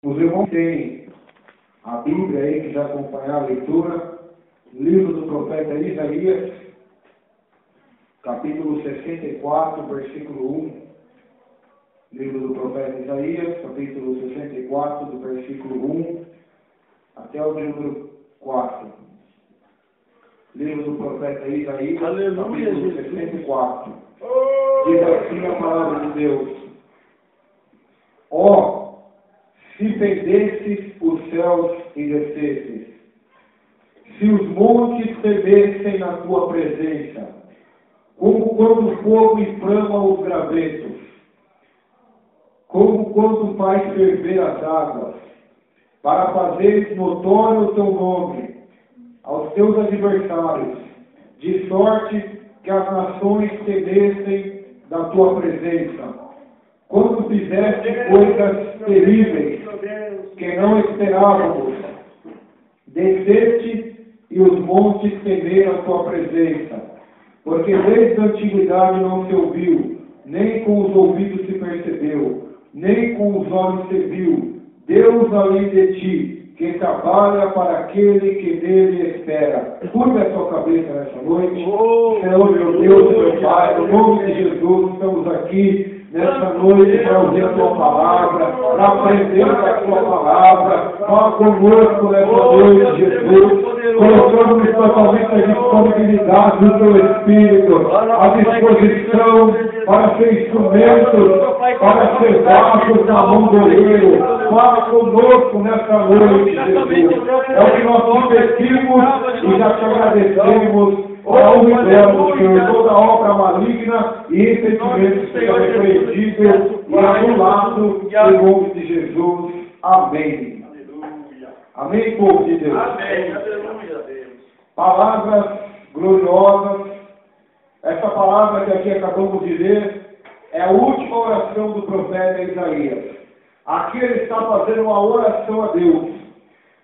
Os irmãos têm a Bíblia aí, que já acompanharam a leitura, livro do profeta Isaías, capítulo 64, versículo 1. Livro do profeta Isaías, capítulo 64, do versículo 1 até o número 4. Livro do profeta Isaías, Aleluia, capítulo Jesus. 64. Diz assim a palavra de Deus: Ó, se fendesses os céus e descesses, se os montes tremessem na tua presença, como quando o fogo inflama os gravetos, como quando faz ferver as águas, para fazeres notório o teu nome aos teus adversários, de sorte que as nações temessem da tua presença. Quando fizeste coisas terríveis que não esperávamos, desceste e os montes temeram a tua presença, porque desde a antiguidade não se ouviu, nem com os ouvidos se percebeu, nem com os olhos se viu, Deus além de ti, que trabalha para aquele que nele espera. Curva a sua cabeça nessa noite. Senhor, meu Deus, meu Pai, no nome de Jesus, estamos aqui nessa noite para ouvir a tua palavra, para aprender a tua palavra. Fala conosco nessa noite, Jesus. Colocamos totalmente a disponibilidade do teu Espírito, à disposição para ser instrumentos, para ser vasos na mão do oleiro. Fala conosco nessa noite, Jesus. É o que nós te pedimos e já te agradecemos. Para o inferno, Senhor, toda obra maligna e impedimentos sejam repreendidos e anulados em nome de Jesus. Amém. Amém, povo de Deus. Amém. Aleluia, Deus. Palavras gloriosas. Essa palavra que aqui acabamos de ler é a última oração do profeta Isaías. Aqui ele está fazendo uma oração a Deus.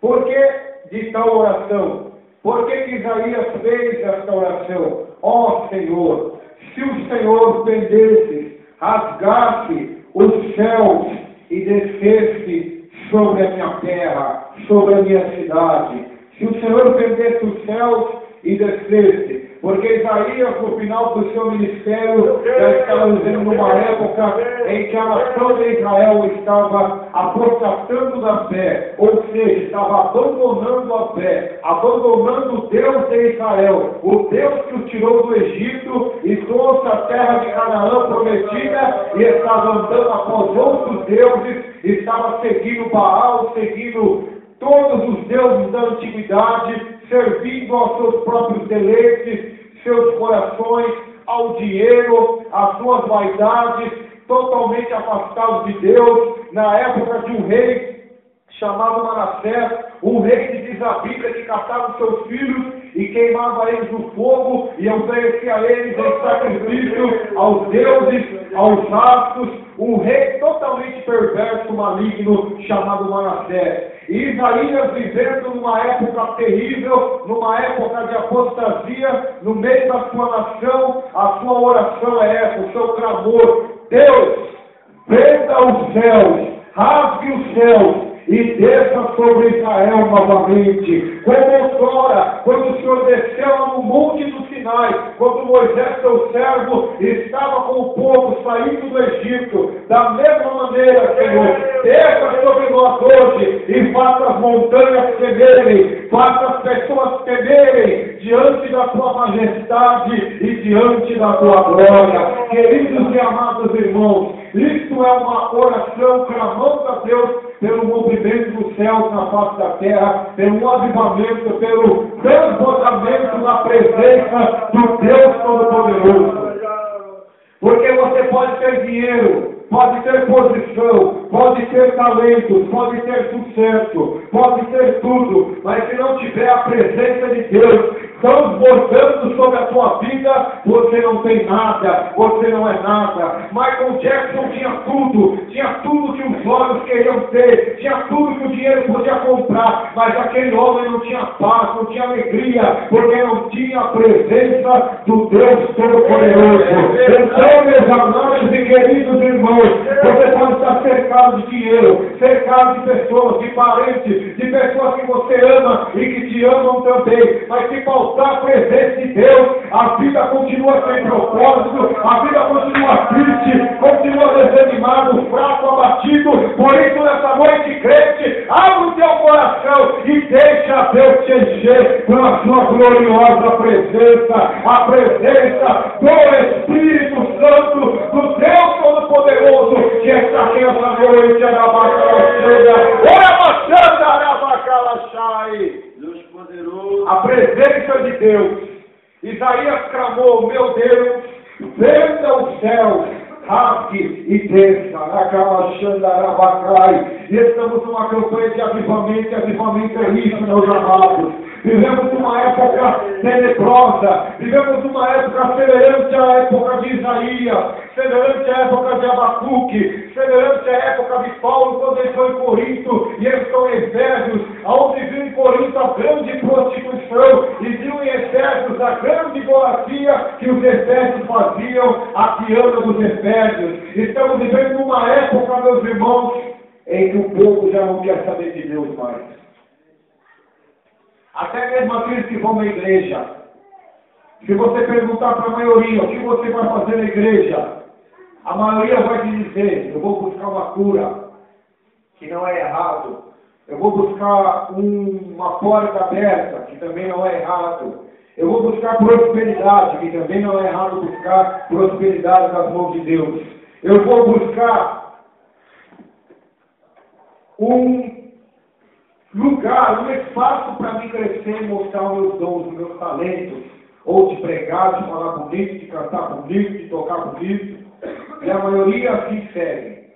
Por que de tal oração? Por que Isaías fez esta oração? Ó Senhor, se o Senhor fendesse, rasgasse os céus e descesse sobre a minha terra, sobre a minha cidade. Se o Senhor fendesse os céus e descesse, porque Isaías, no final do seu ministério, já estava vivendo numa época em que a nação de Israel estava apostatando da fé, ou seja, estava abandonando a fé, abandonando o Deus de Israel, o Deus que o tirou do Egito e trouxe a terra de Canaã prometida, e estava andando após outros deuses, estava seguindo Baal, seguindo todos os deuses da antiguidade, servindo aos seus próprios deleites, seus corações, ao dinheiro, às suas vaidades, totalmente afastados de Deus, na época de um rei chamado Manassés, um rei que diz a Bíblia que catava os seus filhos e queimava eles no fogo e oferecia a eles em sacrifício aos deuses, aos astros, um rei totalmente perverso, maligno, chamado Manassés. E Isaías vivendo numa época terrível, numa época de apostasia, no meio da sua nação, a sua oração é essa, o seu clamor: Deus, fenda os céus, rasgue os céus e desça sobre Israel novamente. Como outrora, quando o Senhor desceu no monte do Sinai, quando Moisés, seu servo, estava com o povo saindo do Egito, da mesma maneira, Senhor, desça sobre nós hoje e faça as montanhas temerem, faça as pessoas temerem diante da tua majestade e diante da tua glória. Queridos e amados irmãos, isto é uma oração clamando a Deus pelo movimento dos céus na face da terra, pelo avivamento, pelo transbordamento na presença do Deus Todo-Poderoso. Porque você pode ter dinheiro, pode ter posição, pode ter talentos, pode ter sucesso, pode ter tudo, mas se não tiver a presença de Deus, estão esbozando sobre a tua vida, você não tem nada, você não é nada. Michael Jackson tinha tudo que os olhos queriam ter, tinha tudo que o dinheiro podia comprar, mas aquele homem não tinha paz, não tinha alegria, porque não tinha a presença do Deus Todo-Poderoso. Então, meus amados e queridos irmãos, você pode estar cercado de dinheiro, cercado de pessoas, de parentes, de pessoas que você ama e que te amam também, mas se faltar a presença de Deus, a vida continua sem propósito, a vida continua triste, continua desanimado, fraco, abatido. Por isso, nessa noite, crente, abre o teu coração e deixa Deus te encher com a sua gloriosa presença, a presença do Espírito Santo, do Deus Todo-Poderoso, que está aqui essa noite, Deus poderoso. a presença de Deus. Isaías clamou: meu Deus, venda os céus, rasgue e desça. E estamos numa campanha de avivamento, e avivamento é isso, meus amados. Vivemos uma época tenebrosa, vivemos uma época semelhante à época de Isaías, semelhante à época de Abacuque, semelhante à época de Paulo, quando ele foi em Corinto, e eles estão em Efésios, onde viu em Corinto a grande prostituição, e viu em Efésios a grande idolatria que os Efésios faziam, a Tiana dos Efésios. Estamos vivendo uma época, meus irmãos, em que o povo já não quer saber de Deus mais. Até mesmo aqueles que vão na igreja. Se você perguntar para a maioria o que você vai fazer na igreja, a maioria vai te dizer: eu vou buscar uma cura, que não é errado. Eu vou buscar uma porta aberta, que também não é errado. Eu vou buscar prosperidade, que também não é errado buscar prosperidade nas mãos de Deus. Eu vou buscar um lugar, um espaço para me crescer e mostrar os meus dons, os meus talentos, ou de pregar, de falar bonito, de cantar bonito, de tocar bonito. E a maioria assim segue.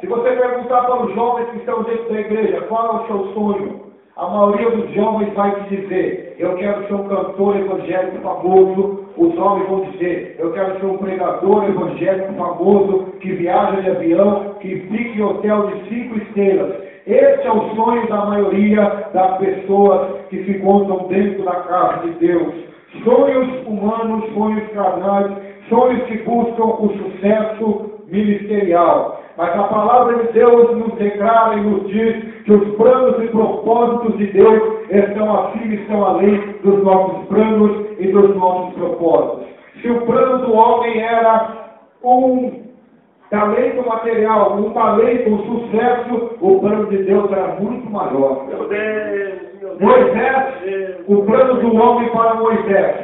Se você perguntar para os jovens que estão dentro da igreja qual é o seu sonho, a maioria dos jovens vai te dizer: eu quero ser um cantor evangélico famoso. Os homens vão dizer: eu quero ser um pregador evangélico famoso, que viaja de avião, que fique em hotel de 5 estrelas. Esse é o sonho da maioria das pessoas que se encontram dentro da casa de Deus. Sonhos humanos, sonhos carnais, sonhos que buscam o sucesso ministerial. Mas a palavra de Deus nos declara e nos diz que os planos e propósitos de Deus estão acima e estão além dos nossos planos e dos nossos propósitos. Se o plano do homem era um talento material, um talento, um sucesso, o plano de Deus era muito maior. Meu Deus. Moisés, o plano do homem para Moisés,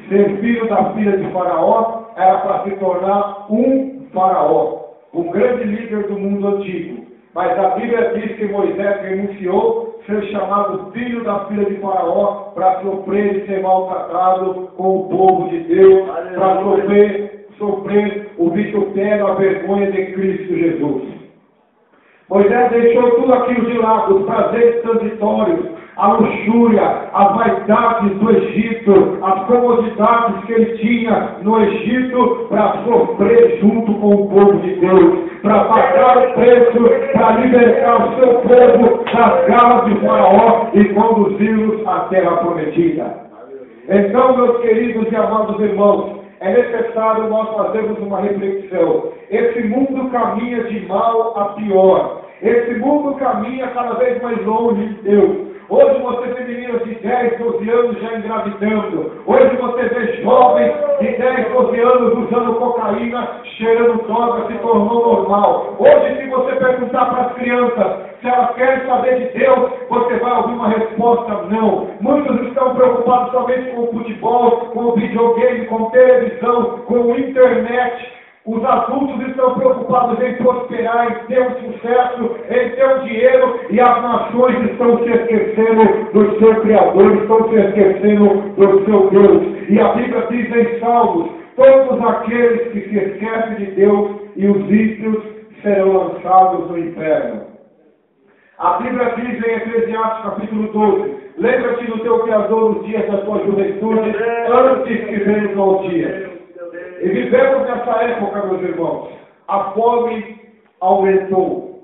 ser filho da filha de Faraó, era para se tornar um faraó, o grande líder do mundo antigo. Mas a Bíblia diz que Moisés renunciou ser chamado filho da filha de Faraó para sofrer e ser maltratado com o povo de Deus, para sofrer o vitupério, a vergonha de Cristo Jesus. Moisés deixou tudo aquilo de lado, os prazeres transitórios, a luxúria, as vaidades do Egito, as comodidades que ele tinha no Egito, para sofrer junto com o povo de Deus, para pagar o preço, para libertar o seu povo das garras de Faraó e conduzi-los à terra prometida. Então, meus queridos e amados irmãos, é necessário nós fazermos uma reflexão. Esse mundo caminha de mal a pior. Esse mundo caminha cada vez mais longe de Deus. Hoje você vê meninas de 10, 12 anos já engravidando. Hoje você vê jovens de 10, 12 anos usando cocaína, cheirando droga, se tornou normal. Hoje, se você perguntar para as crianças se elas querem saber de Deus, você vai ouvir uma resposta: não. Muitos estão preocupados somente com o futebol, com o videogame, com televisão, com a internet. Os adultos estão preocupados em prosperar, em ter um sucesso, em ter um dinheiro, e as nações estão se esquecendo do seu Criador, estão se esquecendo do seu Deus. E a Bíblia diz em Salmos: todos aqueles que se esquecem de Deus e os ímpios serão lançados no inferno. A Bíblia diz em Eclesiastes capítulo 12: Lembra-te do teu Criador nos dias da tua juventude, antes que venha o mau dia. E vivemos nessa época, meus irmãos. A fome aumentou.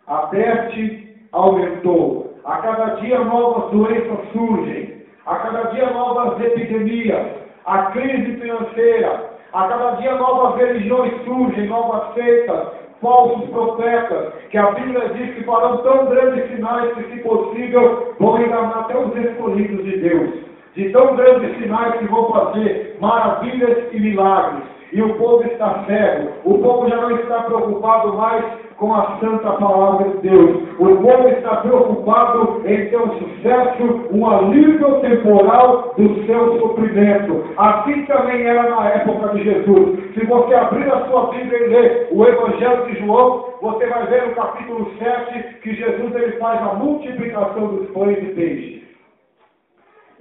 A peste aumentou. A cada dia novas doenças surgem. A cada dia novas epidemias. A crise financeira. A cada dia novas religiões surgem, novas seitas, falsos profetas, que a Bíblia diz que farão tão grandes sinais que, se possível, vão enganar até os escolhidos de Deus. De tão grandes sinais que vão fazer maravilhas e milagres. E o povo está cego. O povo já não está preocupado mais com a santa palavra de Deus. O povo está preocupado em ter um sucesso, um alívio temporal do seu sofrimento. Assim também era na época de Jesus. Se você abrir a sua Bíblia e ler o Evangelho de João, você vai ver no capítulo 7 que Jesus ele faz a multiplicação dos pães e peixes.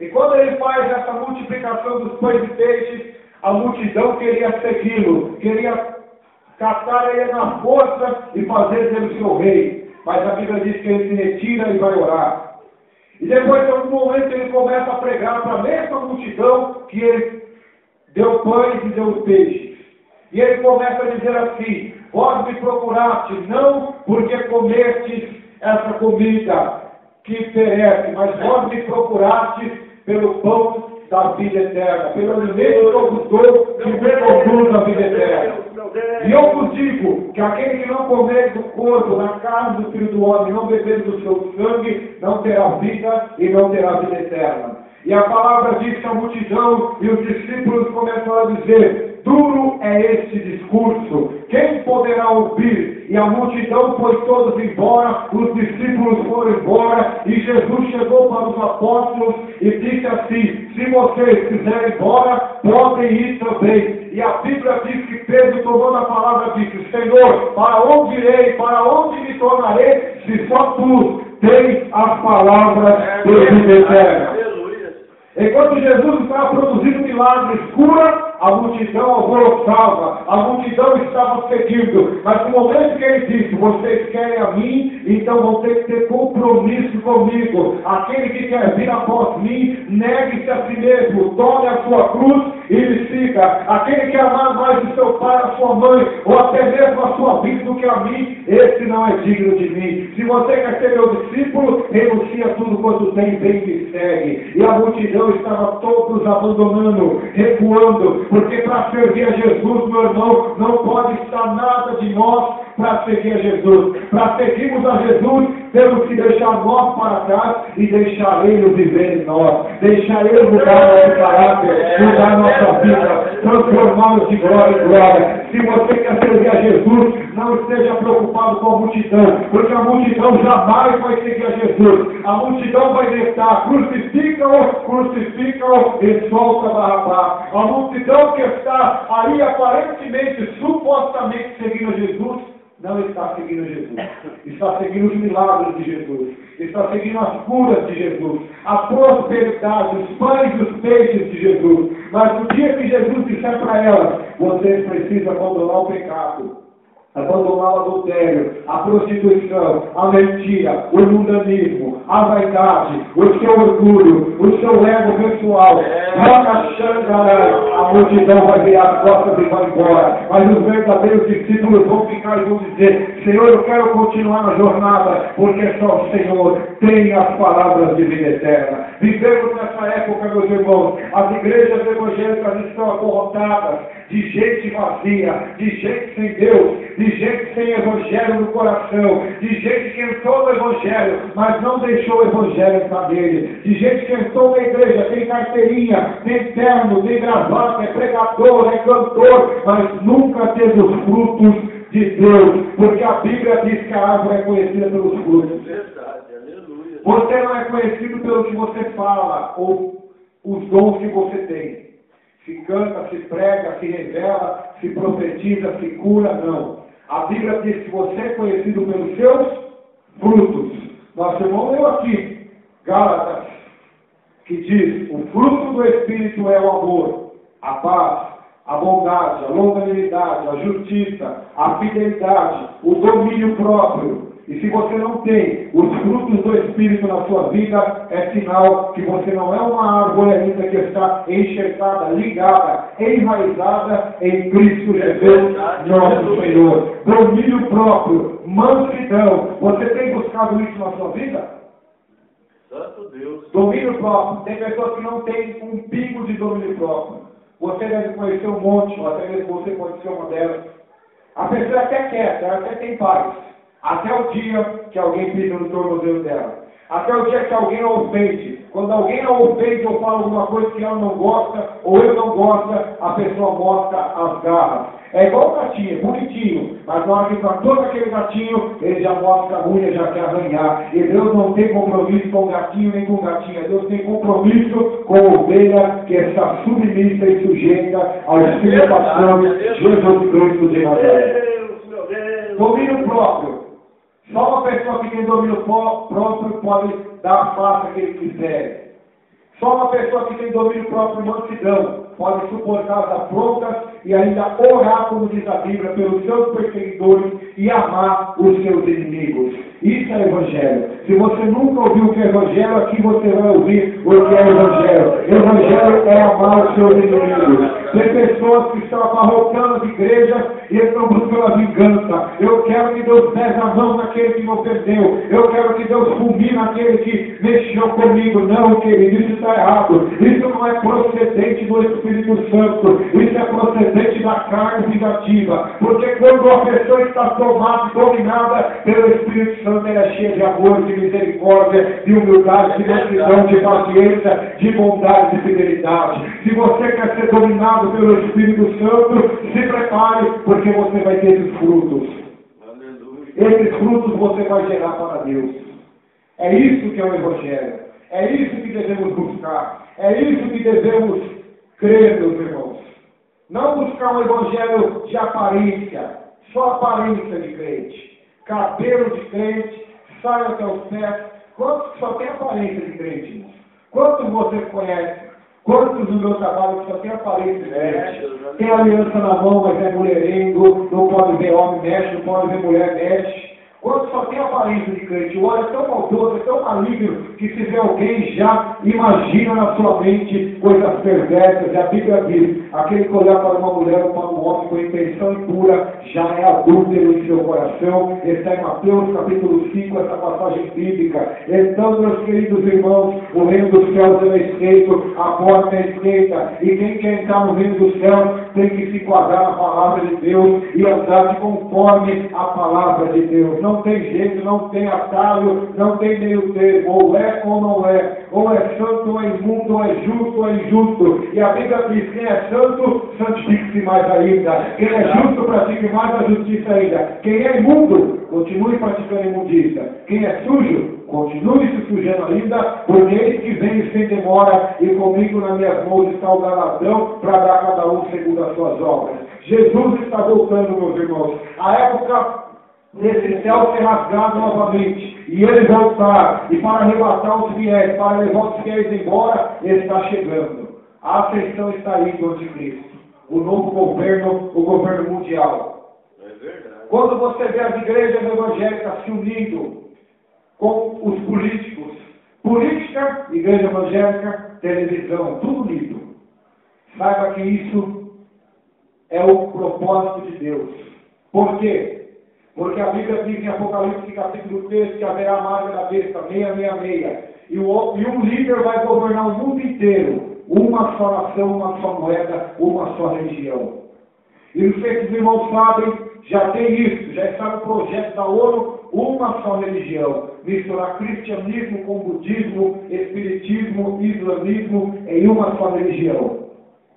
E quando ele faz essa multiplicação dos pães e peixes, a multidão queria segui-lo, queria catar ele na força e fazer dele o seu rei. Mas a Bíblia diz que ele se retira e vai orar. E depois, em algum momento, ele começa a pregar para a mesma multidão que ele deu pães e deu peixes. E ele começa a dizer assim: vós me procuraste, não porque comestes essa comida que perece, mas vós me procurastes pelo pão da vida eterna, pelo alimento que eu vos dou, que me conduz à vida eterna. E eu vos digo que aquele que não comer do corpo, da carne do Filho do Homem, não beber do seu sangue, não terá vida e não terá vida eterna. E a palavra diz que a multidão e os discípulos começaram a dizer: duro é este discurso, quem poderá ouvir? E a multidão foi todos embora, os discípulos foram embora, e Jesus chegou para os apóstolos e disse assim: se vocês quiserem ir embora, podem ir também. E a Bíblia diz que Pedro, tomando a palavra, disse: Senhor, para onde irei, para onde me tornarei, se só tu tens as palavras de vida eterna? Enquanto Jesus estava produzindo milagres, cura, a multidão alvoroçava, a multidão estava seguindo. Mas no momento que ele disse: vocês querem a mim, então vão ter que ter compromisso comigo. Aquele que quer vir após mim, negue-se a si mesmo, tome a sua cruz e me siga. Aquele que amar mais o seu pai, a sua mãe, ou até mesmo a sua vida do que a mim, esse não é digno de mim. Se você quer ser meu discípulo, renuncia tudo quanto tem, vem e me segue. E a multidão estava todos abandonando, recuando, porque para servir a Jesus, meu irmão, não pode estar nada de nós para seguir a Jesus. Para seguirmos a Jesus, temos que deixar nós para trás e deixar Ele viver em nós, deixar Ele mudar nosso caráter, mudar nossa vida, transformá-los de glória em glória. Se você quer servir a Jesus, não esteja preocupado com a multidão, porque a multidão jamais vai seguir a Jesus. A multidão vai gritar: crucificam-o, crucificam-o e solta Barrabás. A multidão que está aí aparentemente, supostamente seguindo a Jesus, não está seguindo Jesus, está seguindo os milagres de Jesus, está seguindo as curas de Jesus, a prosperidade, os pães e os peixes de Jesus. Mas no dia que Jesus disser para elas: vocês precisam abandonar o pecado, abandonar o adultério, a prostituição, a mentira, o mundanismo, a vaidade, o seu orgulho, o seu ego pessoal, a multidão vai virar as costas e vai embora. Mas os verdadeiros discípulos vão ficar e vão dizer: Senhor, eu quero continuar na jornada, porque só o Senhor tem as palavras de vida eterna. Vivemos nessa época, meus irmãos, as igrejas evangélicas estão acorrentadas de gente vazia, de gente sem Deus, de gente sem evangelho no coração, de gente que entrou no evangelho, mas não deixou o evangelho entrar nele, de gente que entrou na igreja, tem carteirinha, tem terno, tem gravata, é pregador, é cantor, mas nunca teve os frutos de Deus, porque a Bíblia diz que a árvore é conhecida pelos frutos. Verdade, aleluia. Você não é conhecido pelo que você fala, ou os dons que você tem. Se canta, se prega, se revela, se profetiza, se cura, não. A Bíblia diz que você é conhecido pelos seus frutos. Nosso irmão leu aqui, Gálatas, que diz: o fruto do Espírito é o amor, a paz, a bondade, a longanimidade, a justiça, a fidelidade, o domínio próprio. E se você não tem os frutos do Espírito na sua vida, é sinal que você não é uma árvore ainda que está enxertada, ligada, enraizada em Cristo Jesus, nosso Senhor. Domínio próprio, mansidão. Você tem buscado isso na sua vida? Santo Deus. Domínio próprio. Tem pessoas que não têm um pingo de domínio próprio. Você deve conhecer um monte, ou até mesmo você pode ser uma delas. A pessoa até quer, ela até tem paz. Até o dia que alguém pisa no tornozelo dela. Até o dia que alguém a ofende. Quando alguém a ofende ou fala alguma coisa que ela não gosta, ou eu não gosto, a pessoa mostra as garras. É igual o gatinho, bonitinho. Mas na hora que está todo aquele gatinho, ele já mostra a unha, já quer arranhar. E Deus não tem compromisso com o gatinho nem com o gatinho. Deus tem compromisso com a ovelha que está submissa e sujeita ao Espírito Santo, Jesus Cristo de Nazaré. Deus, meu Deus. Domínio próprio. Só uma pessoa que tem domínio próprio pode dar a face que ele quiser. Só uma pessoa que tem domínio próprio e mansidão pode suportar as afrontas e ainda orar, como diz a Bíblia, pelos seus perseguidores e amar os seus inimigos. Isso é Evangelho. Se você nunca ouviu o que é Evangelho, aqui você vai ouvir o que é Evangelho. Evangelho é amar os seus inimigos. Tem pessoas que estão abarrotando as igrejas e estão buscando a vingança. Eu quero que Deus pese a mão naquele que me ofendeu. Eu quero que Deus fulmine naquele que mexeu comigo. Não, querido, isso está errado. Isso não é procedente do Espírito Santo. Isso é procedente da carne vingativa. Porque quando a pessoa está tomada, dominada pelo Espírito Santo, ela é cheia de amor, de misericórdia, de humildade, de mansidão, de paciência, de bondade, de fidelidade. Se você quer ser dominado pelo Espírito Santo, se prepare, porque você vai ter esses frutos. Aleluia. Esses frutos você vai gerar para Deus. É isso que é o Evangelho. É isso que devemos buscar. É isso que devemos crer, meus irmãos. Não buscar um Evangelho de aparência, só aparência de crente. Cabelo de crente, saia até os pés. Quantos só tem aparência de crente, irmão? Quantos você conhece? Quantos no meu trabalho que só tem aparência de crente? Tem aliança na mão, mas é mulherengo, não pode ver homem mexe, não pode ver mulher mexe. Quantos só tem aparência de crente? O olho é tão maldoso, é tão maligno, que se vê alguém já imagina na sua mente coisas perversas. E a Bíblia diz, aquele que olhar para uma mulher ou para um homem com intenção impura, já é adúltero em seu coração. Está em Mateus capítulo 5, essa passagem bíblica. Então, meus queridos irmãos, o reino dos céus é estreito, a porta é estreita, e quem quer entrar no reino dos céus tem que se enquadrar na palavra de Deus e andar conforme a palavra de Deus. Não tem jeito, não tem atalho, não tem meio termo, ou é ou não é, ou é santo ou é imundo, ou é justo ou é injusto. E a Bíblia diz, quem é santo, santifique-se mais ainda. Quem é justo, pratique mais a justiça ainda. Quem é imundo, continue praticando imundícia. Quem é sujo, continue se sujando ainda, porque eis que vem sem demora, e comigo nas minhas mãos está o galardão, para dar a cada um segundo as suas obras. Jesus está voltando, meus irmãos. A época desse céu ser rasgado novamente, e ele voltar, e para arrebatar os fiéis, para levar os fiéis embora, ele está chegando. A ascensão está aí do anticristo. O novo governo, o governo mundial. É verdade. Quando você vê as igrejas evangélicas se unindo com os políticos, política, igreja evangélica, televisão, tudo unido. Saiba que isso é o propósito de Deus. Por quê? Porque a Bíblia diz em Apocalipse capítulo 3 que haverá a marca da besta, 666. E um líder vai governar o mundo inteiro. Uma só nação, uma só moeda, uma só religião. E não sei se os irmãos sabem, já tem isso, já está no projeto da ONU, uma só religião. Misturar cristianismo com budismo, espiritismo, islamismo em uma só religião.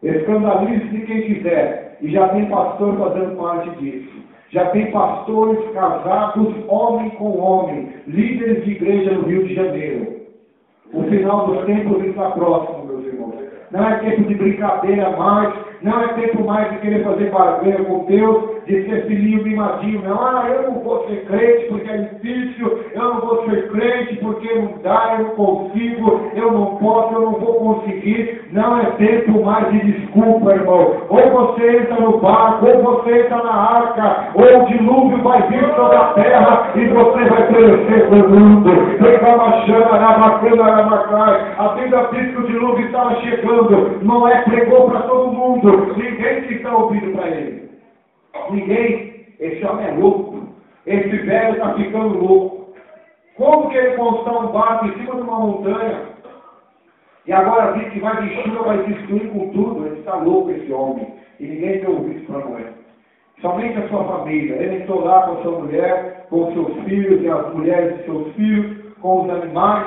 Escandalize-se quem quiser. E já tem pastor fazendo parte disso. Já tem pastores casados, homem com homem, líderes de igreja no Rio de Janeiro. O final dos tempos está próximo, meus irmãos. Não é tempo de brincadeira mais, não é tempo mais de querer fazer barganha com Deus, de ser filhinho mimadinho, não. Eu não vou ser crente porque é difícil, eu não vou ser crente porque não dá, eu não consigo, eu não posso, eu não vou conseguir. Não é tempo mais de desculpa, irmão. Ou você entra no barco, ou você entra na arca, ou o dilúvio vai vir sobre a terra e você vai perecer com o mundo. A Bíblia diz que o dilúvio estava chegando. Noé pregou para todo mundo. Ninguém que está ouvindo para ele. Ninguém. Esse homem é louco. Esse velho está ficando louco. Como que ele construiu um barco em cima de uma montanha? E agora diz que vai vir chuva, vai destruir com tudo. Ele está louco, esse homem. E ninguém tem ouvido para Noé. Somente a sua família. Ele entrou lá com a sua mulher, com os seus filhos e as mulheres de seus filhos, com os animais,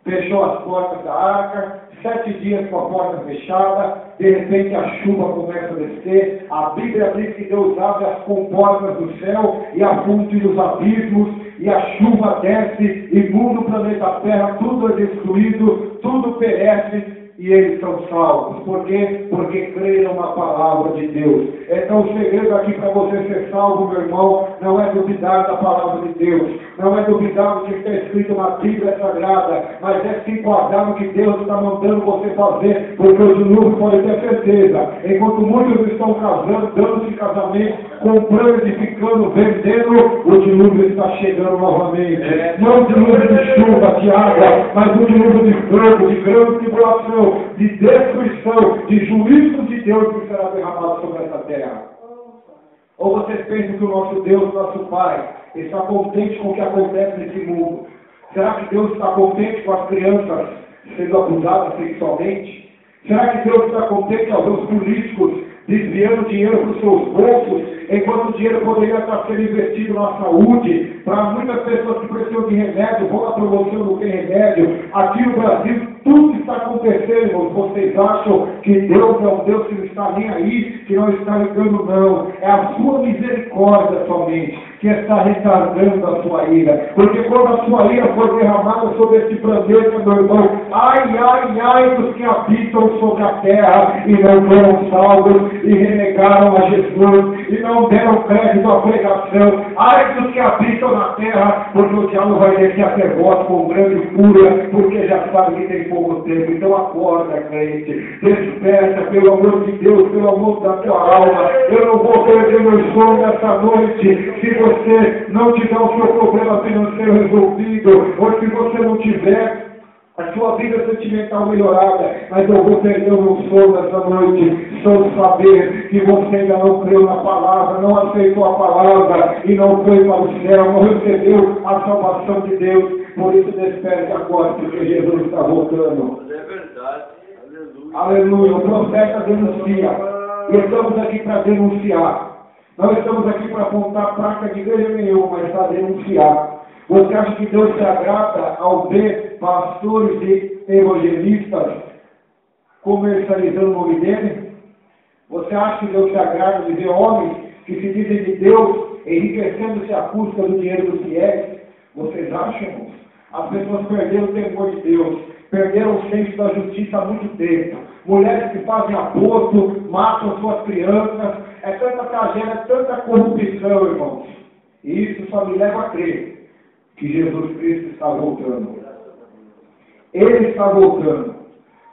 fechou as portas da arca, 7 dias com a porta fechada, de repente a chuva começa a descer, a Bíblia diz que Deus abre as comportas do céu e afunde os abismos, e a chuva desce, e muda o planeta Terra, tudo é destruído, tudo perece, e eles são salvos. Por quê? Porque creram na palavra de Deus. Então o segredo aqui para você ser salvo, meu irmão, não é duvidar da palavra de Deus, não é duvidar do que está escrito na Bíblia Sagrada, mas é se enquadrar no que Deus está mandando você fazer, porque o dilúvio pode ter certeza. Enquanto muitos estão casando, dando-se casamento, comprando, edificando, vendendo, o dilúvio está chegando novamente. Não o dilúvio de chuva, de água, mas o dilúvio de fogo, de grande tribulação, de destruição, de juízo de Deus que será derramado sobre essa terra. Ou vocês pensam que o nosso Deus, nosso Pai, está contente com o que acontece nesse mundo? Será que Deus está contente com as crianças sendo abusadas sexualmente? Será que Deus está contente ao ver os políticos desviando dinheiro para os seus bolsos, enquanto o dinheiro poderia estar sendo investido na saúde? Para muitas pessoas que precisam de remédio, vão na promoção do que remédio. Aqui no Brasil, tudo está acontecendo, irmãos. Vocês acham que Deus é um Deus que não está nem aí, que não está ligando, não. É a sua misericórdia somente que está retardando a sua ira. Porque quando a sua ira for derramada sobre esse planeta, meu irmão, ai, ai, ai dos que habitam sobre a terra e não foram salvos e renegaram a Jesus e não deram crédito à pregação. Ai dos que habitam na terra, porque o diabo vai descer até vós com grande fúria, porque já sabe que tem pouco tempo. Então acorda, crente, desperta, pelo amor de Deus, pelo amor da tua alma. Eu não vou perder meu sono nessa noite se você não tiver o seu problema financeiro resolvido, ou se você não tiver a sua vida sentimental melhorada, mas eu vou perder o meu sono nessa noite, só saber que você ainda não creu na palavra, não aceitou a palavra e não foi para o céu, não recebeu a salvação de Deus. Por isso desperte agora, porque Jesus está voltando. Mas é verdade. Aleluia. Aleluia. O profeta denuncia. E estamos aqui para denunciar. Não estamos aqui para apontar prática de igreja nenhuma, mas para denunciar. Você acha que Deus se agrada ao ver pastores e evangelistas comercializando o nome dele? Você acha que Deus se agrada de ver homens que se dizem de Deus enriquecendo-se à custa do dinheiro dos fiéis? Vocês acham, irmãos? As pessoas perderam o temor de Deus, perderam o senso da justiça há muito tempo. Mulheres que fazem aborto, matam suas crianças, é tanta tragédia, é tanta corrupção, irmãos. E isso só me leva a crer que Jesus Cristo está voltando. Ele está voltando.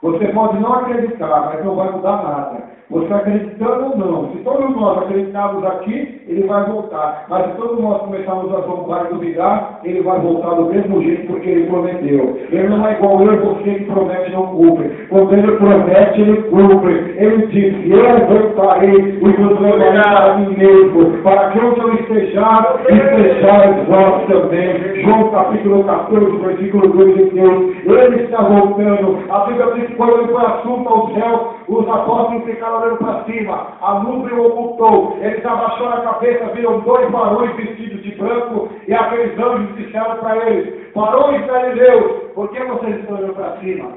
Você pode não acreditar, mas não vai mudar nada. Você acreditando ou não, se todos nós acreditarmos aqui, ele vai voltar. Mas se todos nós começarmos a zombar e duvidar, ele vai voltar do mesmo jeito porque ele prometeu. Ele não é igual eu e você que promete e não cumpre. Quando ele promete, ele cumpre. Ele disse, eu voltarei e vos levarei para mim mesmo, para que onde eu estejar vós também. João capítulo 14, versículo 2 de Deus. Ele está voltando. A Bíblia diz que quando ele foi assunto ao céu, os apóstolos ficaram olhando para cima, a nuvem o ocultou, eles abaixaram a cabeça, viram 2 varões vestidos de branco, e aqueles anjos disseram para eles, varões galileus, por que vocês estão olhando para cima?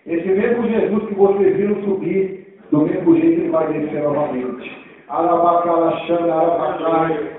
Esse mesmo Jesus que vocês viram subir, do mesmo jeito ele vai descer novamente.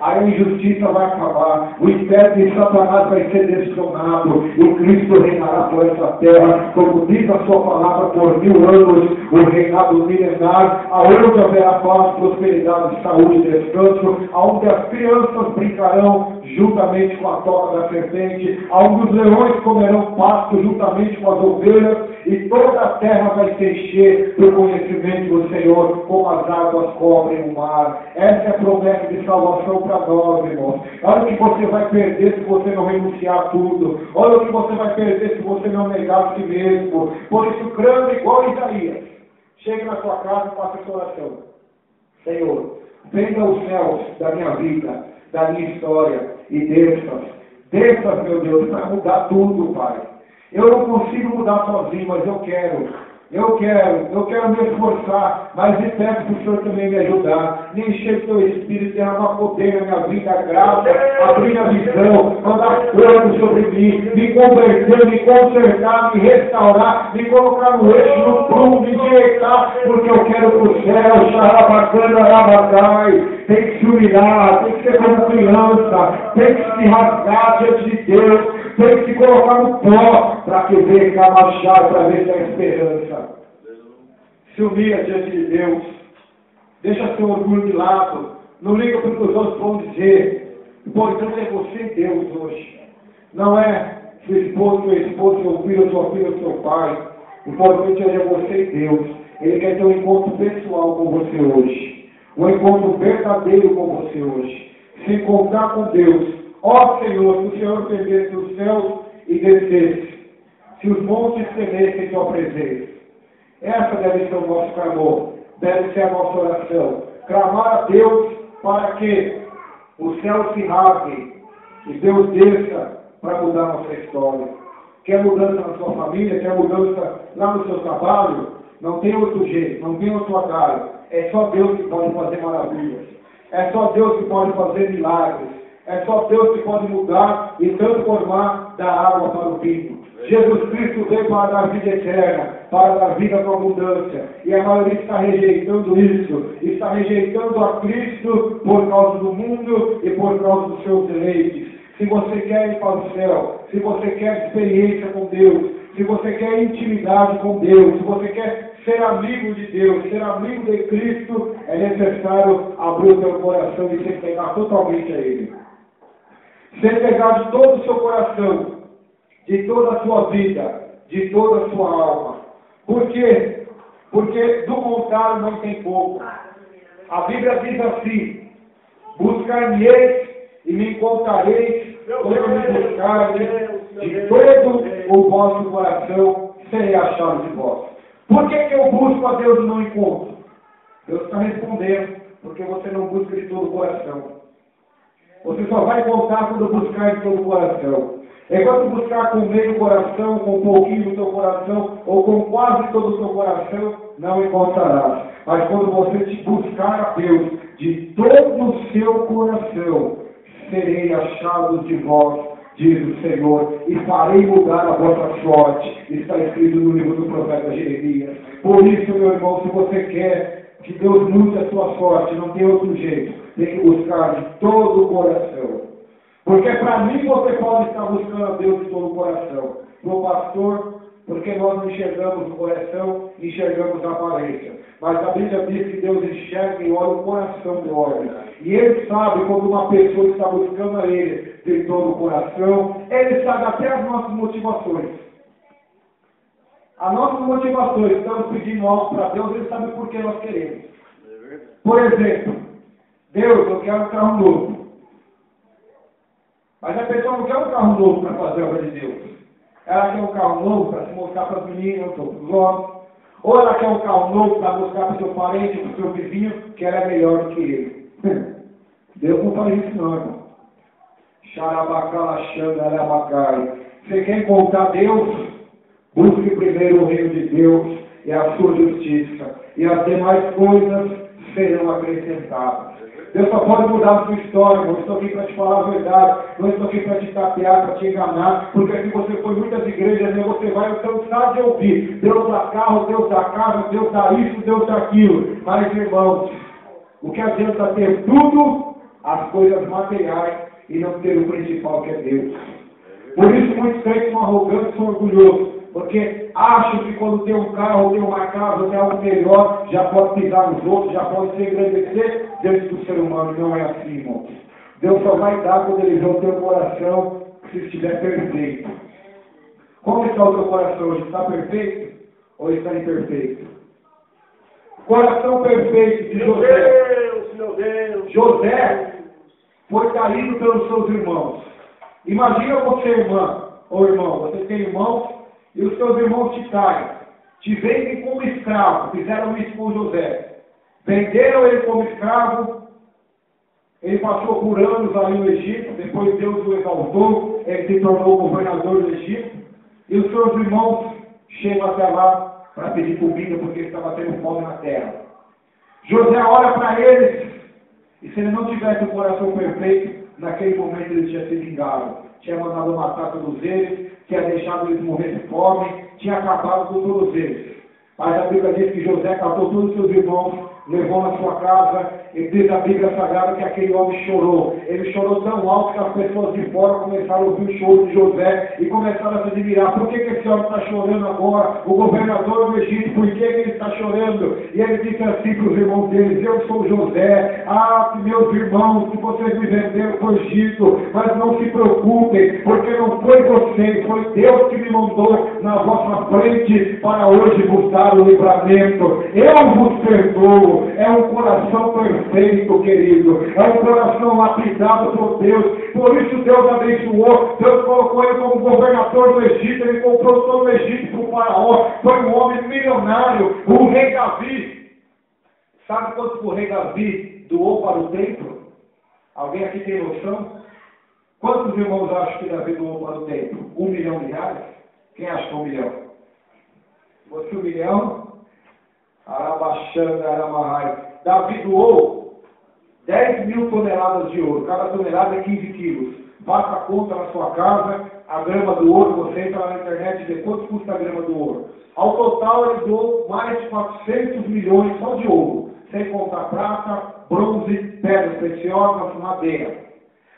A injustiça vai acabar, o império de Satanás vai ser destruído, e Cristo reinará por essa terra, como diz a sua palavra, por 1000 anos, o reinado milenar, aonde haverá paz, prosperidade, saúde e descanso, aonde as crianças brincarão juntamente com a toca da serpente, aonde os leões comerão pasto juntamente com as ovelhas, e toda a terra vai se encher do conhecimento do Senhor, como as águas cobrem o mar. Essa é a promessa de salvação para nós, irmãos. Olha o que você vai perder se você não renunciar a tudo. Olha o que você vai perder se você não negar a si mesmo. Por isso, crando igual Isaías, chegue na sua casa e faça essa oração. Senhor, venha aos céus da minha vida, da minha história, e desças, meu Deus, para mudar tudo, Pai. Eu não consigo mudar sozinho, mas eu quero me esforçar, mas me peço para o Senhor também me ajudar, me encher do teu Espírito, derramar poder na minha vida, graça, abrir a visão, mandar fogo sobre mim, me converter, me consertar, me restaurar, me colocar no eixo, no prumo, me endireitar, porque eu quero para o céu, xarabacana, arabacai. Tem que se humilhar, tem que ser como criança, tem que se rasgar diante de Deus, tem que se colocar no pó, para que venha camachar, para ver se há esperança. Se humilha diante de Deus, deixa seu orgulho de lado, não liga para o que os outros vão dizer. O importante é você e Deus hoje. Não é seu esposo, seu filho, sua filha, seu pai. O importante é você e Deus. Ele quer ter um encontro pessoal com você hoje. Um encontro verdadeiro com você hoje. Se encontrar com Deus. Ó Senhor, se o Senhor perdesse os céus e descesse, se os montes tremessem em tua presença. Essa deve ser o nosso clamor, deve ser a nossa oração. Clamar a Deus para que os céus se rasguem e Deus desça para mudar a nossa história. Quer mudança na sua família, quer mudança lá no seu trabalho? Não tem outro jeito, não tem outro atalho. É só Deus que pode fazer maravilhas. É só Deus que pode fazer milagres. É só Deus que pode mudar e transformar da água para o vinho. Jesus Cristo veio para dar vida eterna, para dar vida com abundância. E a maioria está rejeitando isso. Está rejeitando a Cristo por causa do mundo e por causa dos seus eleitos. Se você quer ir para o céu, se você quer experiência com Deus, se você quer intimidade com Deus, se você quer ser amigo de Deus, ser amigo de Cristo, é necessário abrir o teu coração e se entregar totalmente a Ele. Se entregar de todo o seu coração, de toda a sua vida, de toda a sua alma. Por quê? Porque do contrário não tem pouco. A Bíblia diz assim: buscar-me-eis e me encontrareis quando me buscardes de todo o vosso coração, serei achado de vós. Por que eu busco a Deus e não encontro? Deus está respondendo, porque você não busca de todo o coração. Você só vai encontrar quando buscar de todo o coração. Enquanto buscar com meio coração, com um pouquinho do teu coração, ou com quase todo o teu coração, não encontrarás. Mas quando você te buscar a Deus de todo o seu coração, serei achado de vós, diz o Senhor, e farei mudar a vossa sorte. Está escrito no livro do profeta Jeremias. Por isso, meu irmão, se você quer que Deus mude a sua sorte, não tem outro jeito, tem que buscar de todo o coração. Porque para mim você pode estar buscando a Deus de todo o coração. Para o pastor, porque nós não enxergamos o coração, enxergamos a aparência. Mas a Bíblia diz que Deus enxerga e olha o coração do homem. E Ele sabe quando uma pessoa está buscando a Ele de todo o coração, Ele sabe até as nossas motivações. As nossas motivações, estamos pedindo algo para Deus, Ele sabe por que nós queremos. Por exemplo, Deus, eu quero um carro novo. Mas a pessoa não quer um carro novo para fazer a obra de Deus. Ela quer um carro novo para se mostrar para as meninas, para os homens. Ou ela quer um carro novo para mostrar para o seu parente, para o seu vizinho, que ela é melhor do que ele. Deus não faz isso não, irmão. Xarabacalaxandarabacai. Você quer encontrar Deus? Busque primeiro o reino de Deus e a sua justiça. E as demais coisas serão acrescentadas. Deus só pode mudar a sua história. Não estou aqui para te falar a verdade. Não estou aqui para te tapear, para te enganar. Porque se você for em muitas igrejas, você vai cansar de ouvir. Deus dá carro, Deus dá casa, Deus dá isso, Deus dá aquilo. Mas, irmãos, O que adianta ter tudo, as coisas materiais, e não ter o principal que é Deus. Por isso muitos crentes são arrogantes, são orgulhosos, porque acham que quando tem um carro, tem uma casa, tem algo melhor, já pode pisar nos outros, já pode se engrandecer diante do ser humano. Não é assim, irmãos. Deus só vai dar quando Ele vê o teu coração, se estiver perfeito. Como está o teu coração hoje? Está perfeito ou está imperfeito? Coração perfeito de José. Meu Deus. José foi traído pelos seus irmãos. Imagina você, irmã ou irmão, você tem irmãos e os seus irmãos te traem, te vendem como escravo. Fizeram isso com José. Venderam ele como escravo. Ele passou por anos ali no Egito. Depois Deus o exaltou. Ele se tornou governador do Egito. E os seus irmãos chegam até lá para pedir comida porque ele estava tendo fome na terra. José olha para eles. E se ele não tivesse o coração perfeito, naquele momento ele tinha se vingado. Tinha mandado matar todos eles, tinha deixado eles morrer de fome, tinha acabado com todos eles. Mas a Bíblia diz que José catou todos os seus irmãos, levou na sua casa, e diz a Bíblia Sagrada que aquele homem chorou. Ele chorou tão alto que as pessoas de fora começaram a ouvir o choro de José e começaram a se admirar. Por que esse homem está chorando agora? O governador do Egito, por que ele está chorando? E ele disse assim para os irmãos deles: eu sou José. Meus irmãos, que vocês me venderam para o Egito, mas não se preocupem, porque não foi vocês, foi Deus que me mandou na vossa frente para hoje vos dar o livramento. Eu vos perdoo. É um coração perfeito, querido. É um coração lapidado por Deus. Por isso Deus abençoou. Deus colocou ele como governador do Egito. Ele comprou todo o Egito para o faraó. Foi um homem milionário. O rei Davi. Sabe quanto o rei Davi doou para o templo? Alguém aqui tem noção? Quantos irmãos acham que Davi doou para o templo? R$1 milhão? Quem acha que é 1 milhão? Você 1 milhão? Arabaxanga, Aramahai. Davi doou 10 mil toneladas de ouro. Cada tonelada é 15 quilos. Faça a conta na sua casa, a grama do ouro. Você entra lá na internet e vê quanto custa a grama do ouro. Ao total, ele doou mais de 400 milhões só de ouro. Sem contar prata, bronze, pedras preciosas, madeira.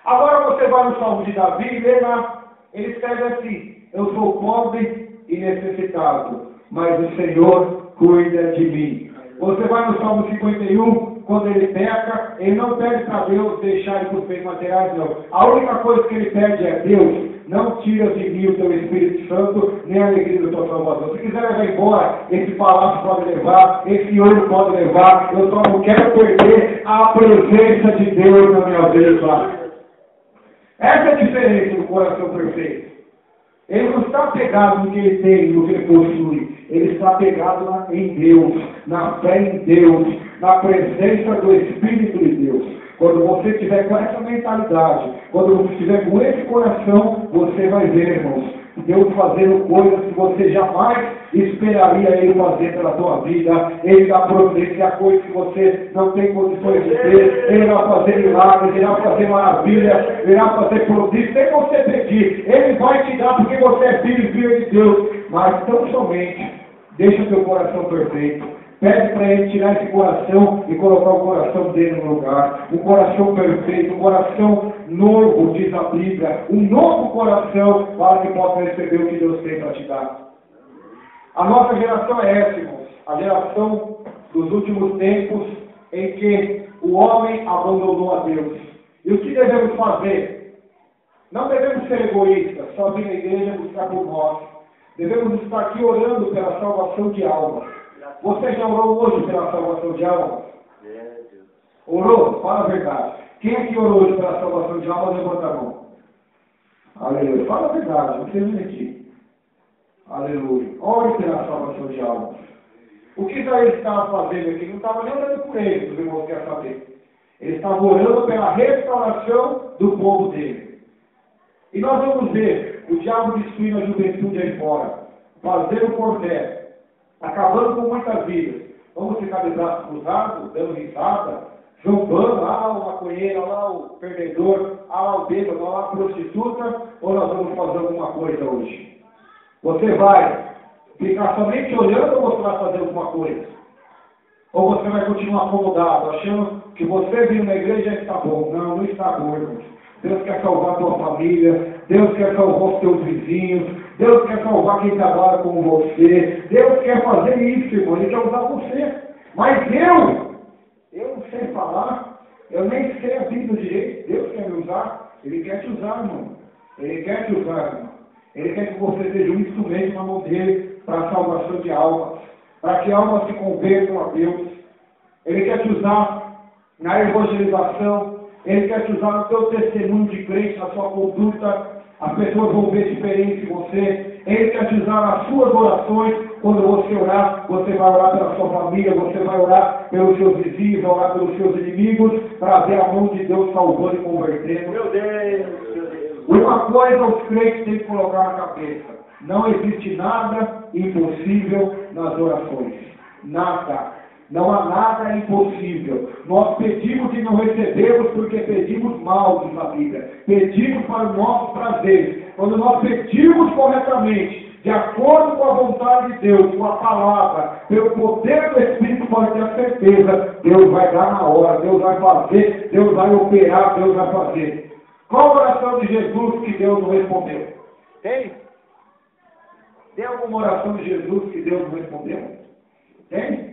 Agora você vai no Salmo de Davi e lê lá. Ele escreve assim: eu sou pobre e necessitado, mas o Senhor cuida de mim. Você vai no Salmo 51, quando ele peca, ele não pede para Deus deixar ele por bens materiais, não. A única coisa que ele pede é: Deus, não tira de mim o teu Espírito Santo, nem a alegria do teu Salvador. Se quiser levar embora, esse palácio pode levar, esse ouro pode levar, eu só não quero perder a presença de Deus na minha vida. Essa é a diferença do coração perfeito. Ele não está pegado no que ele tem, no que ele possui. Ele está pegado em Deus, na fé em Deus, na presença do Espírito de Deus. Quando você estiver com essa mentalidade, quando você estiver com esse coração, você vai ver, irmãos, Deus fazendo coisas que você jamais esperaria Ele fazer pela tua vida. Ele dá providência a coisas que você não tem condições de ter. Ele vai fazer milagres, Ele vai fazer maravilhas, Ele vai fazer prodígios, sem você pedir. Ele vai te dar porque você é filho e filha de Deus. Mas tão somente, deixa o teu coração perfeito. Pede para Ele tirar esse coração e colocar o coração dele no lugar. Um coração perfeito, um coração novo, diz a Bíblia. Um novo coração para que possa receber o que Deus tem para te dar. A nossa geração é essa, irmãos. A geração dos últimos tempos em que o homem abandonou a Deus. E o que devemos fazer? Não devemos ser egoístas, só vir à igreja buscar por nós. Devemos estar aqui orando pela salvação de almas. Você já orou hoje pela salvação de almas? Orou? Fala a verdade. Quem aqui orou hoje pela salvação de almas, levanta a mão. Aleluia. Fala a verdade, não precisa mentir. Aleluia. Ore pela salvação de almas. O que Israel estava fazendo aqui? Não estava nem orando por eles, os irmãos querem saber. Ele estava orando pela restauração do povo dele. E nós vamos ver o diabo destruindo a juventude aí fora, fazendo por terra, acabando com muitas vidas. Vamos ficar de braços cruzados, dando risada, zombando, lá o maconheiro, lá o perdedor, lá o bêbado, lá a prostituta, ou nós vamos fazer alguma coisa hoje? Você vai ficar somente olhando ou você vai fazer alguma coisa? Ou você vai continuar acomodado, achando Se você vir na igreja, está bom. Não, não está bom, irmãos. Deus quer salvar a tua família, Deus quer salvar os teus vizinhos, Deus quer salvar quem trabalha com você, Deus quer fazer isso, irmão, Ele quer usar você. Mas eu não sei falar, eu nem sei a Bíblia direito, Deus quer me usar, Ele quer te usar, irmão. Ele quer te usar, irmão. Ele quer que você seja um instrumento na mão dele para a salvação de almas, para que almas se convertam a Deus. Ele quer te usar na evangelização, Ele quer te usar no teu testemunho de crente, na sua conduta. As pessoas vão ver diferente em você. Ele quer te usar nas suas orações. Quando você orar, você vai orar pela sua família, você vai orar pelos seus vizinhos, vai orar pelos seus inimigos, para ver a mão de Deus salvando e convertendo. Meu Deus, meu Deus. Uma coisa os crentes têm que colocar na cabeça: não existe nada impossível nas orações. Nada. Não há nada impossível. Nós pedimos e não recebemos porque pedimos mal, diz a Bíblia. Pedimos para o nosso prazer. Quando nós pedimos corretamente, de acordo com a vontade de Deus, com a palavra, pelo poder do Espírito, pode ter a certeza, Deus vai dar na hora, Deus vai fazer, Deus vai operar, Deus vai fazer. Qual a oração de Jesus que Deus não respondeu? Tem? Tem alguma oração de Jesus que Deus não respondeu? Tem?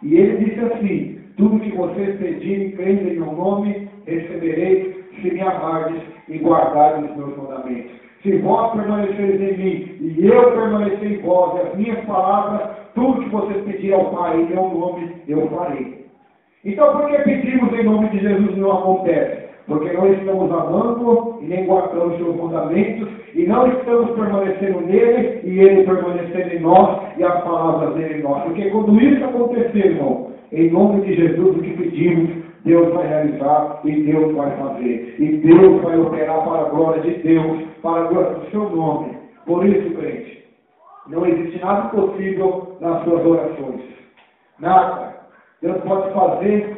E ele disse assim: tudo que vocês pedirem, crendo em meu nome, recebereis, se me amardes e guardarem os meus mandamentos. Se vós permanecereis em mim, e eu permanecer em vós, e as minhas palavras, tudo que vocês pedirem ao Pai em meu nome, eu farei. Então, por que pedimos em nome de Jesus e não acontece? Porque não estamos amando e nem guardando os seus mandamentos, e não estamos permanecendo nele, e ele permanecendo em nós, e as palavras dele em nós. Porque quando isso acontecer, irmão, em nome de Jesus, o que pedimos, Deus vai realizar, e Deus vai fazer. E Deus vai operar para a glória de Deus, para a glória do seu nome. Por isso, crente, não existe nada impossível nas suas orações. Nada. Deus pode fazer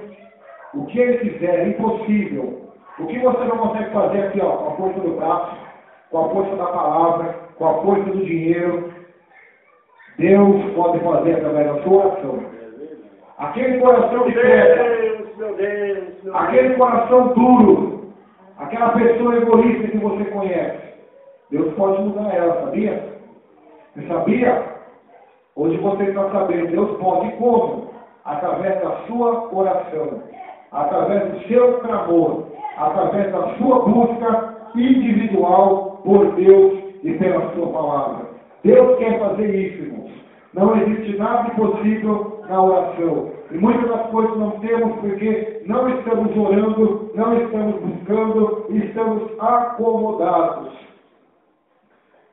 o que Ele quiser, é impossível. O que você não consegue fazer aqui, ó, com a força do braço, com a força da palavra, com a força do dinheiro, Deus pode fazer através da sua oração. Aquele coração de pedra, aquele coração duro, aquela pessoa egoísta que você conhece, Deus pode mudar ela, sabia? Você sabia? Hoje você está sabendo, Deus pode como? Através da sua oração, através do seu clamor, através da sua busca individual por Deus e pela sua palavra. Deus quer fazer isso, irmãos. Não existe nada impossível na oração. E muitas das coisas não temos porque não estamos orando, não estamos buscando e estamos acomodados.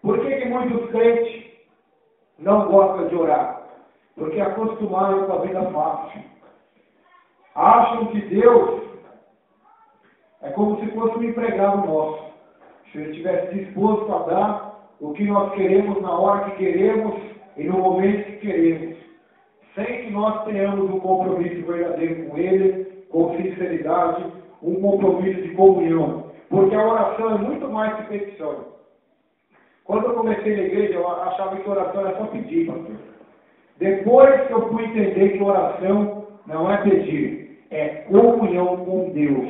Por que muitos crentes não gostam de orar? Porque acostumaram com a vida fácil. Acham que Deus é como se fosse um empregado nosso. Se ele estivesse disposto a dar o que nós queremos na hora que queremos e no momento que queremos, sem que nós tenhamos um compromisso verdadeiro com Ele, com sinceridade, um compromisso de comunhão. Porque a oração é muito mais que petição. Quando eu comecei na igreja, eu achava que oração era só pedir, pastor. Depois que eu fui entender que oração não é pedir, é comunhão com Deus.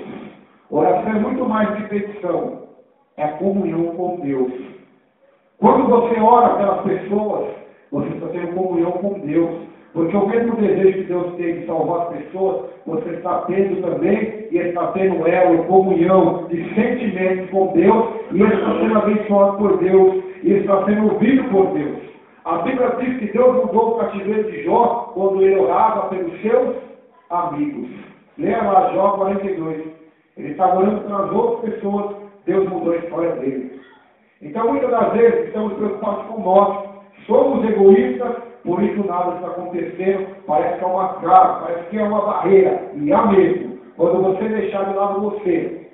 Oração é muito mais que petição, é comunhão com Deus. Quando você ora pelas pessoas, você está tendo comunhão com Deus. Porque o mesmo desejo que Deus tem de salvar as pessoas, você está tendo também, e está tendo elo, comunhão de sentimentos com Deus, e ele está sendo abençoado por Deus, e está sendo ouvido por Deus. A Bíblia diz que Deus mudou o cativeiro de Jó quando ele orava pelos seus amigos. Leia lá Jó 42. Ele estava orando pelas outras pessoas, Deus mudou a história dele. Então, muitas das vezes, estamos preocupados com nós, somos egoístas, por isso nada está acontecendo, parece que é uma trava, parece que é uma barreira, e há mesmo. Quando você deixar de lado você,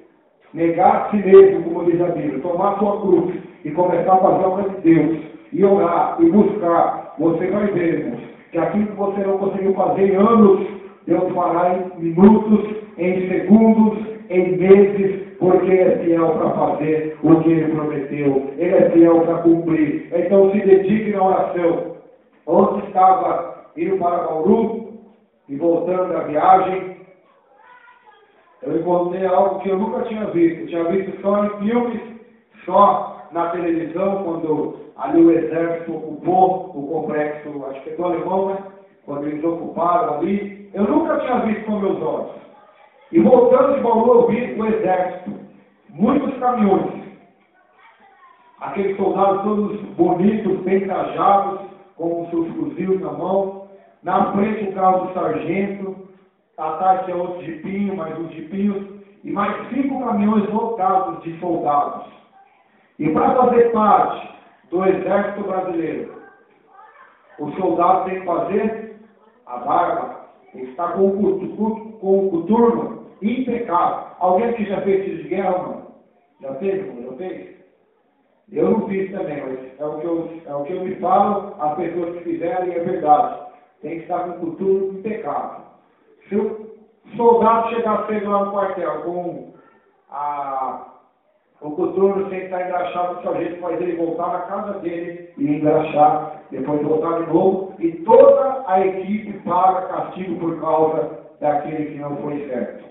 negar a si mesmo, como diz a Bíblia, tomar a sua cruz e começar a fazer a obra de Deus, e orar, e buscar, você vai ver, irmãos, que aquilo que você não conseguiu fazer em anos, Deus fará em minutos, em segundos, em meses, porque Ele é fiel para fazer o que Ele prometeu. Ele é fiel para cumprir. Então se dedique na oração. Ontem estava indo para Bauru e voltando da viagem, eu encontrei algo que eu nunca tinha visto. Eu tinha visto só em filmes, só na televisão, quando ali o exército ocupou o complexo, acho que é do alemão, né? Quando eles ocuparam ali. Eu nunca tinha visto com meus olhos. E voltando de Bauru, eu vi o exército. Muitos caminhões. Aqueles soldados todos bonitos, bem trajados, com os seus fuzis na mão. Na frente o carro do sargento. Atrás tinha outro jipinho, mais uns jipinhos. E mais 5 caminhões lotados de soldados. E para fazer parte do exército brasileiro, o soldado tem que fazer a barba. Tem que estar com o coturno impecável. Alguém que já fez tiro de guerra, mano? Já fez, mano? Já fez? Eu não fiz também, mas é o que eu me falo, as pessoas que fizeram, e é verdade. Tem que estar com o coturno impecável. Se o soldado chegar cedo lá no quartel com o coturno sem estar engraxado, o sargento faz ele voltar na casa dele e engraxar, depois voltar de novo, e toda a equipe paga castigo por causa daquele que não foi certo.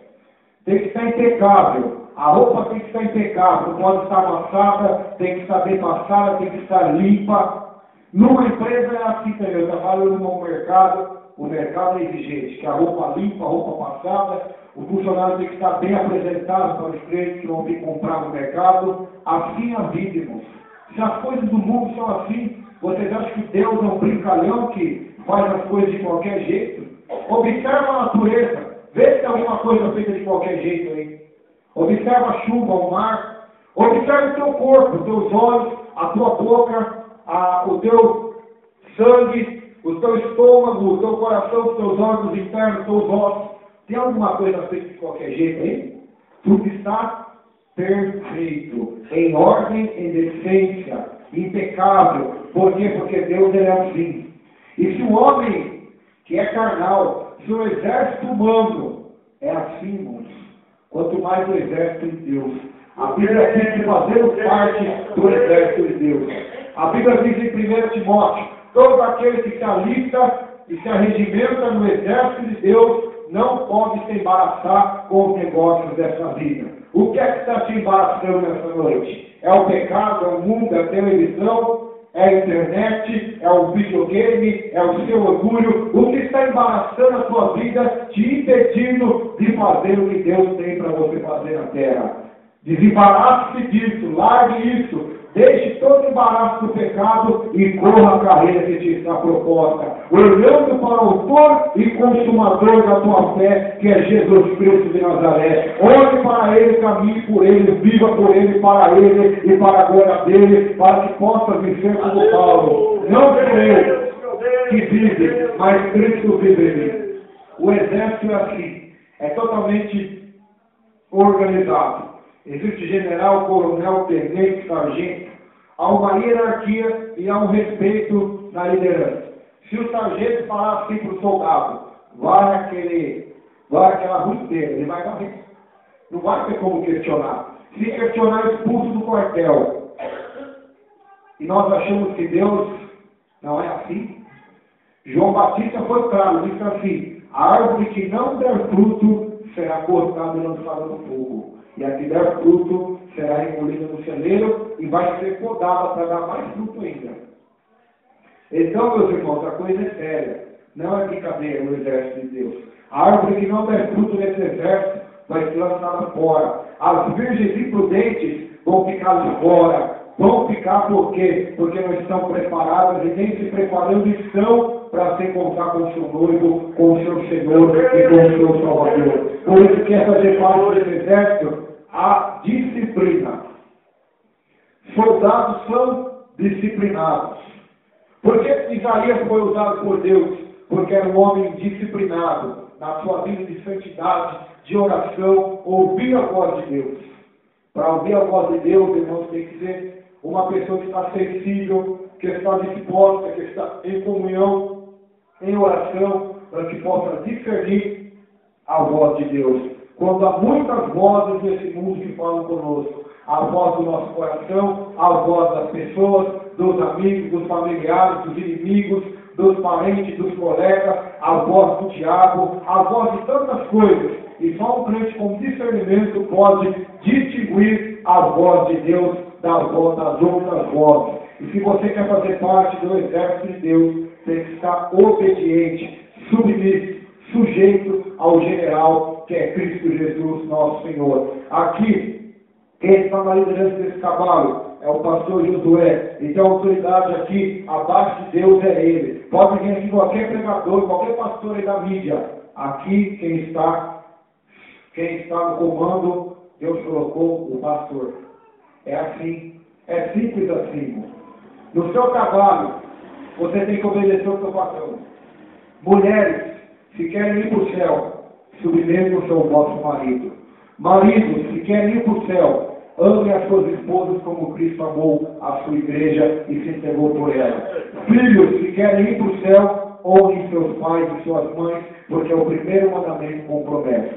Tem que estar impecável. A roupa tem que estar impecável, não pode estar amassada, tem que estar bem passada, tem que estar limpa. Numa empresa é assim também. Eu trabalho num mercado, o mercado é exigente, que a roupa limpa, a roupa passada, o funcionário tem que estar bem apresentado para os clientes que vão vir comprar no mercado. Assim a vida, irmãos. Se as coisas do mundo são assim, vocês acham que Deus é um brincalhão que faz as coisas de qualquer jeito? Observa a natureza, vê se tem alguma coisa feita de qualquer jeito aí. Observa a chuva, o mar. Observa o teu corpo, os teus olhos, a tua boca, o teu sangue, o teu estômago, o teu coração, os teus órgãos internos, os teus ossos. Tem alguma coisa feita de qualquer jeito aí? Tudo está perfeito, em ordem, em decência, impecável. Por quê? Porque Deus é assim. E se o homem que é carnal, se o exército humano é assim, irmãos, quanto mais o exército de Deus. A Bíblia diz que fazemos parte do exército de Deus. A Bíblia diz em 1 Timóteo, todo aquele que se alista e se arregimenta no exército de Deus não pode se embaraçar com os negócios dessa vida. O que é que está te embaraçando nessa noite? É o pecado, é o mundo, é a televisão, é a internet, é o videogame, é o seu orgulho. O que está embaraçando a tua vida, te impedindo de fazer o que Deus tem para você fazer na terra. Desembarace-se disso, largue isso, deixe todo o embaraço do pecado e corra a carreira que te está proposta, olhando para o autor e consumador da tua fé, que é Jesus Cristo de Nazaré. Olhe para Ele, caminhe por Ele, viva por Ele, para Ele e para a glória dele, para que possa viver como Paulo. Não creio que vive, mas Cristo vive em mim. O exército é assim, é totalmente organizado. Existe general, coronel, tenente, sargento. Há uma hierarquia e há um respeito na liderança. Se o sargento falar assim para o soldado, vai aquela ruiteira, ele vai morrer. Não vai ter como questionar. Se questionar, expulso do quartel. E nós achamos que Deus não é assim. João Batista foi claro, disse assim: a árvore que não der fruto será cortada e lançada no fogo. E a que der fruto será engolida no celeiro e vai ser podada para dar mais fruto ainda. Então, meus irmãos, a coisa é séria. Não é brincadeira no exército de Deus. A árvore que não der fruto nesse exército vai ser lançada fora. As virgens imprudentes vão ficar de fora. Vão ficar por quê? Porque não estão preparadas e nem se preparando estão para se encontrar com o seu noivo, com o seu Senhor e com o seu Salvador. Por isso que essa parte desse exército, a disciplina. Soldados são disciplinados. Por que Isaías foi usado por Deus? Porque era um homem disciplinado na sua vida de santidade, de oração, ouvir a voz de Deus. Para ouvir a voz de Deus, irmãos, tem que ser uma pessoa que está sensível, que está disposta, que está em comunhão, em oração, para que possa discernir a voz de Deus. Quando há muitas vozes nesse mundo que falam conosco, a voz do nosso coração, a voz das pessoas, dos amigos, dos familiares, dos inimigos, dos parentes, dos colegas, a voz do diabo, a voz de tantas coisas E só um crente com discernimento pode distinguir a voz de Deus das outras vozes. E se você quer fazer parte do exército de Deus, tem que estar obediente, submisso, sujeito ao general que é Cristo Jesus, nosso Senhor. Aqui, quem está na liderança desse cavalo é o pastor Josué. Então a autoridade aqui, abaixo de Deus, é ele. Pode vir aqui qualquer pregador, qualquer pastor aí da mídia. Aqui, quem está no comando, Deus colocou o pastor. É assim, é simples assim. No seu cavalo, você tem que obedecer o seu patrão. Mulheres, se querem ir para o céu, submetam-se ao vosso marido. Maridos, se querem ir para o céu, amem as suas esposas como Cristo amou a sua igreja e se entregou por ela. Filhos, se querem ir para o céu, honrem seus pais e suas mães, porque é o primeiro mandamento com promessa.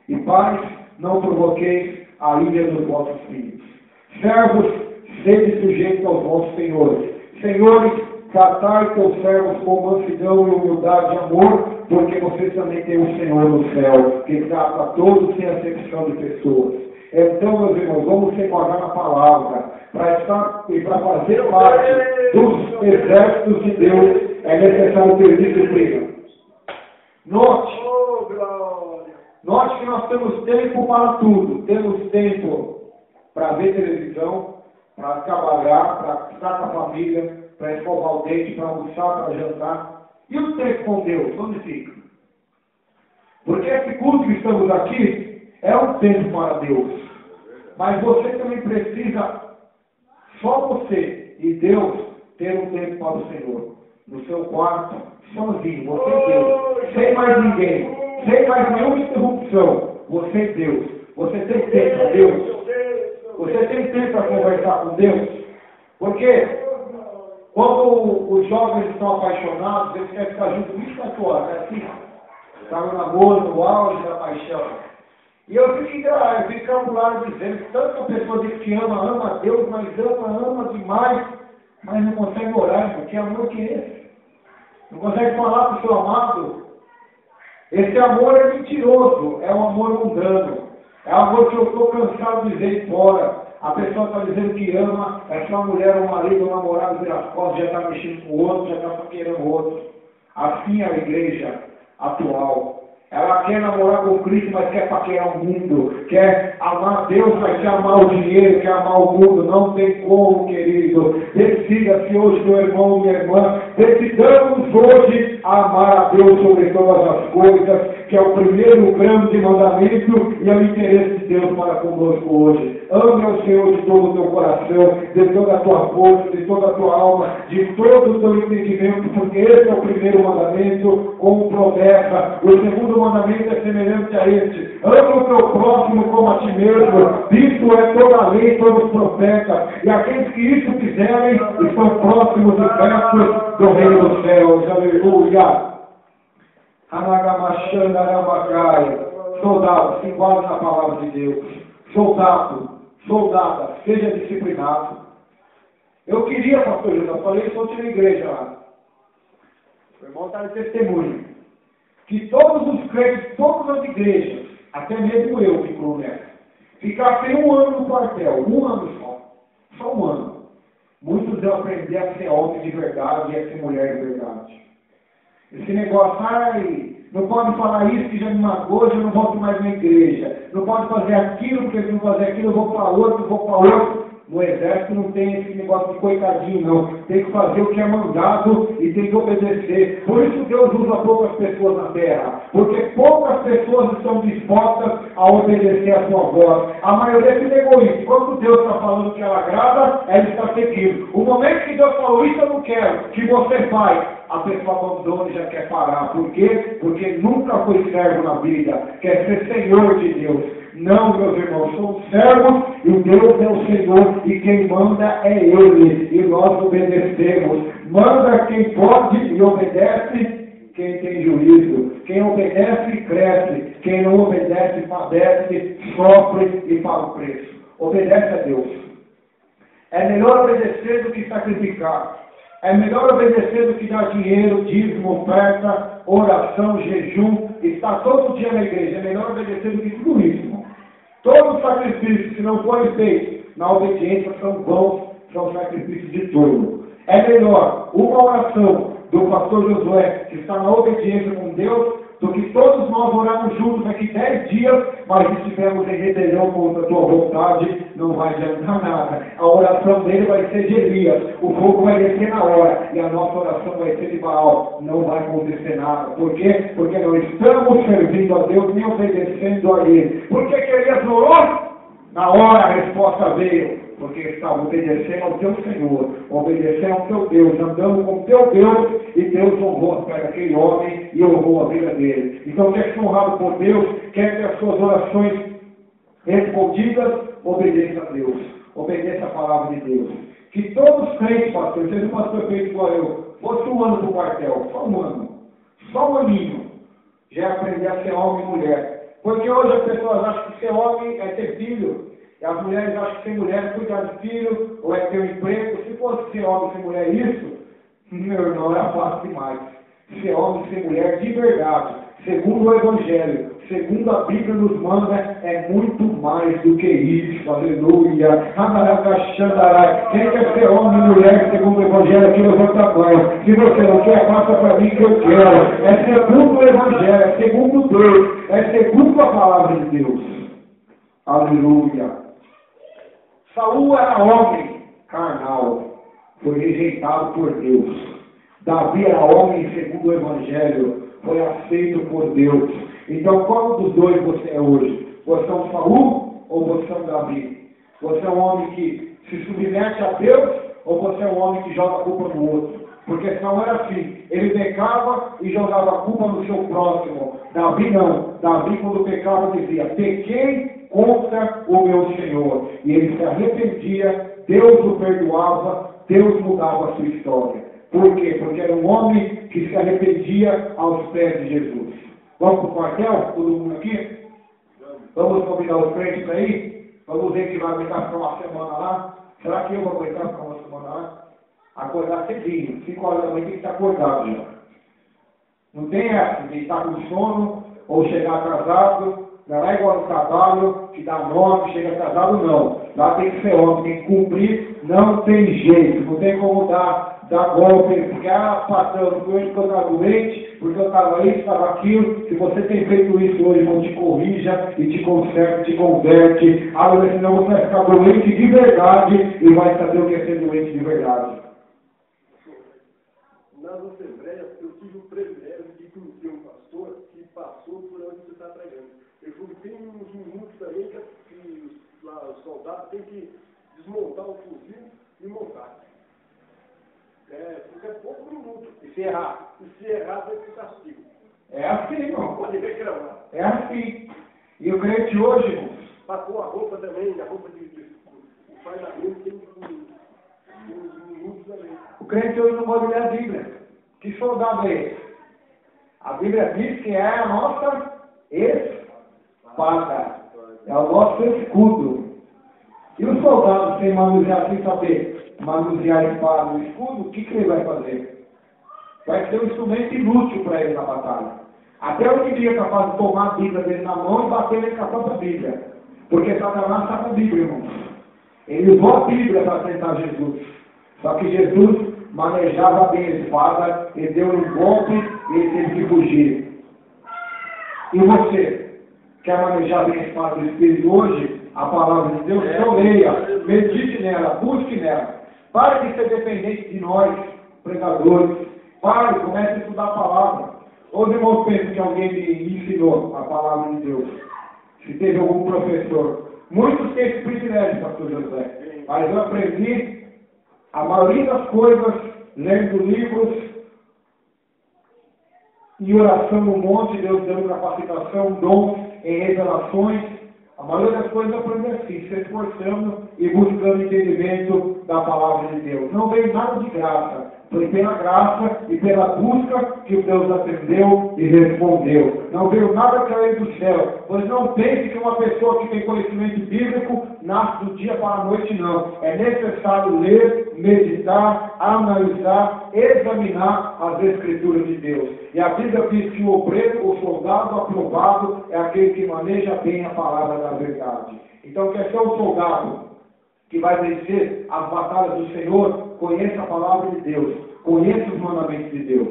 E pais, não provoqueis a ira dos vossos filhos. Servos, sede sujeitos aos vossos senhores. Senhores, tratai teus servos com mansidão e humildade e amor, porque vocês também têm um Senhor no céu, que trata a todos sem acepção de pessoas. Então, meus irmãos, vamos se enquadrar na palavra, para estar e para fazer parte dos exércitos de Deus, é necessário ter disciplina. Note que nós temos tempo para tudo. Temos tempo para ver televisão, para trabalhar, para estar com a família, para escovar o dente, para almoçar, para jantar. E o tempo com Deus, onde fica? Porque esse culto que estamos aqui é um tempo para Deus. Mas você também precisa, só você e Deus, ter um tempo para o Senhor. No seu quarto, sozinho, você e Deus. Sem mais ninguém. Sem mais nenhuma interrupção. Você e Deus. Você tem tempo para Deus? Você tem tempo para conversar com Deus? Porque quando os jovens estão apaixonados, eles querem ficar juntos 24 horas, é assim? Está no namoro, no auge da paixão. E eu fico calculado dizendo que tanta pessoa diz que ama a Deus, mas ama demais, mas não consegue orar, porque amor que é esse? Não consegue falar para o seu amado? Esse amor é mentiroso, é um amor mundano. É um amor que eu estou cansado de dizer fora. A pessoa está dizendo que ama, é só a mulher, o marido, o namorado vira as costas, já está mexendo com o outro, já está paquerando o outro. Assim é a igreja atual. Ela quer namorar com Cristo, mas quer paquerar o mundo. Quer amar Deus, mas quer amar o dinheiro, quer amar o mundo. Não tem como, querido. Decida-se hoje, meu irmão e minha irmã. Decidamos hoje a amar a Deus sobre todas as coisas, que é o primeiro grande mandamento e é o interesse de Deus para conosco hoje. Ame ao Senhor de todo o teu coração, de toda a tua força, de toda a tua alma, de todo o teu entendimento, porque esse é o primeiro mandamento com promessa. O segundo mandamento é semelhante a este: ama o teu próximo como a ti mesmo. Isso é toda a lei, todos os profetas. E aqueles que isso fizerem estão próximos e perto do reino dos céus. Aleluia. Soldado, se enquadre na palavra de Deus. Soldada, seja disciplinado. Eu queria, pastor José, eu falei isso ontem na igreja lá. O irmão está de testemunho. Que todos os crentes, todas as igrejas, até mesmo eu que incluo nessa, ficassem um ano no quartel, um ano só um ano. Muitos vão aprender a ser homem de verdade e a ser mulher de verdade. Esse negócio, não pode falar isso que já me magoou, já não volto mais na igreja. Não pode fazer aquilo, porque se não fazer aquilo eu vou para outro. No exército não tem esse negócio de coitadinho, não. Tem que fazer o que é mandado e tem que obedecer. Por isso Deus usa poucas pessoas na terra. Porque poucas pessoas estão dispostas a obedecer a sua voz. A maioria fica egoísta. Quando Deus está falando que ela agrada, ela está seguindo. O momento que Deus falou isso, eu não quero, que você faz, a pessoa abandona e já quer parar. Por quê? Porque nunca foi servo na vida. Quer ser senhor de Deus. Não, meus irmãos, somos servos e o Deus é o Senhor e quem manda é Ele e nós obedecemos. Manda quem pode e obedece quem tem juízo. Quem obedece cresce, quem não obedece padece, sofre e paga o preço. Obedece a Deus. É melhor obedecer do que sacrificar. É melhor obedecer do que dar dinheiro, dízimo, oferta, oração, jejum, estar todo dia na igreja. É melhor obedecer do que tudo isso, irmão. Todos os sacrifícios, se não forem feitos na obediência, são vãos, são sacrifícios de tolo. É melhor uma oração do pastor Josué, que está na obediência com Deus, do que todos nós oramos juntos aqui 10 dias, mas se estivermos em rebelião contra a tua vontade, não vai adiantar nada. A oração dele vai ser de Elias, o fogo vai descer na hora, e a nossa oração vai ser de Baal. Não vai acontecer nada. Por quê? Porque não estamos servindo a Deus, nem obedecendo a Ele. Por que Elias orou? Na hora a resposta veio. Porque estava obedecendo ao teu Senhor, obedecendo ao teu Deus, andando com o teu Deus, e Deus honrou a fé daquele homem e honrou a vida dele. Então, quer ser honrado por Deus, quer ter as suas orações respondidas, obedeça a Deus, obedeça a palavra de Deus. Que todos os crentes, pastor, seja um pastor feito igual eu, fosse um ano para o quartel, só um aninho, já é aprender a ser homem e mulher. Porque hoje as pessoas acham que ser homem é ter filho. E as mulheres acham que ser mulher é cuidar de filho, ou é ter um emprego. Se fosse ser homem e ser mulher isso, meu irmão, era fácil demais. Ser homem e ser mulher de verdade, segundo o Evangelho, segundo a Bíblia nos manda, é muito mais do que isso. Aleluia. Quem quer ser homem e mulher segundo o Evangelho aqui, levanta a mão. Se você não quer, passa para mim que eu quero. É segundo o Evangelho, é segundo Deus, é segundo a palavra de Deus. Aleluia. Saul era homem carnal, foi rejeitado por Deus. Davi era homem segundo o Evangelho, foi aceito por Deus. Então, qual dos dois você é hoje? Você é um Saul ou você é um Davi? Você é um homem que se submete a Deus ou você é um homem que joga a culpa no outro? Porque senão era assim, ele pecava e jogava a culpa no seu próximo. Davi não. Davi, quando pecava, dizia: pequei contra o meu Senhor. E ele se arrependia, Deus o perdoava, Deus mudava a sua história. Por quê? Porque era um homem que se arrependia aos pés de Jesus. Vamos para o quartel? Todo mundo aqui? Vamos convidar os crentes aí? Vamos ver que vai aguentar ficar uma semana lá? Será que eu vou aguentar ficar uma semana lá? Acordar cedinho, 5 horas da manhã tem que estar acordado já. Não tem essa de estar com sono ou chegar atrasado. Não é igual no trabalho, que dá nome, chega atrasado, não. Lá tem que ser homem, tem que cumprir, não tem jeito, não tem como dar golpe, ficar passando por ele porque eu estava doente, porque eu estava isso, estava aquilo. Se você tem feito isso hoje, irmão, te corrija e te conserta, te converte. Agora, senão você vai ficar doente de verdade e vai saber o que é ser doente de verdade. Nas assembleias, eu tive o privilégio de conhecer um pastor que passou por onde você está pregando. Ele falou que tem uns minutos também que os soldados têm que desmontar o fuzil e montar. Porque é pouco minuto. E se errar? E se errar, vai ter castigo. É assim, irmão. Pode reclamar. É assim. E o crente hoje, irmão? Passou a roupa também, a roupa de fardamento tem uns minutos também. O crente hoje não pode ler a Bíblia. Que soldado é esse? A Bíblia diz que é a nossa espada. É o nosso escudo. E o soldado, sem manusear, sem saber manusear a espada, o escudo, o que ele vai fazer? Vai ser um instrumento inútil para ele na batalha. Até o dia capaz de tomar a Bíblia dele na mão e bater nele com a própria Bíblia. Porque Satanás está com a Bíblia, irmãos. Ele usou a Bíblia para tentar Jesus. Só que Jesus manejava bem a espada, ele deu um golpe e ele teve que fugir. E você, quer manejar bem a espada do Espírito hoje? A palavra de Deus, então leia, medite nela, busque nela. Pare de ser dependente de nós, pregadores. Pare, comece a estudar a palavra. Os irmãos pensam que alguém me ensinou a palavra de Deus. Se teve algum professor. Muitos têm esse privilégio, pastor José. Mas eu aprendi a maioria das coisas lendo livros, em oração no monte, Deus dando capacitação, dons em revelações. A maioria das coisas eu aprendi assim, se esforçando e buscando entendimento da palavra de Deus. Não veio nada de graça. Foi pela graça e pela busca que Deus atendeu e respondeu. Não veio nada cair do céu. Pois não pense que uma pessoa que tem conhecimento bíblico nasce do dia para a noite, não. É necessário ler, meditar, analisar, examinar as Escrituras de Deus. E a Bíblia diz que o obreiro, o soldado aprovado, é aquele que maneja bem a palavra da verdade. Então, quer ser um soldado que vai vencer as batalhas do Senhor, conheça a palavra de Deus, conheça os mandamentos de Deus.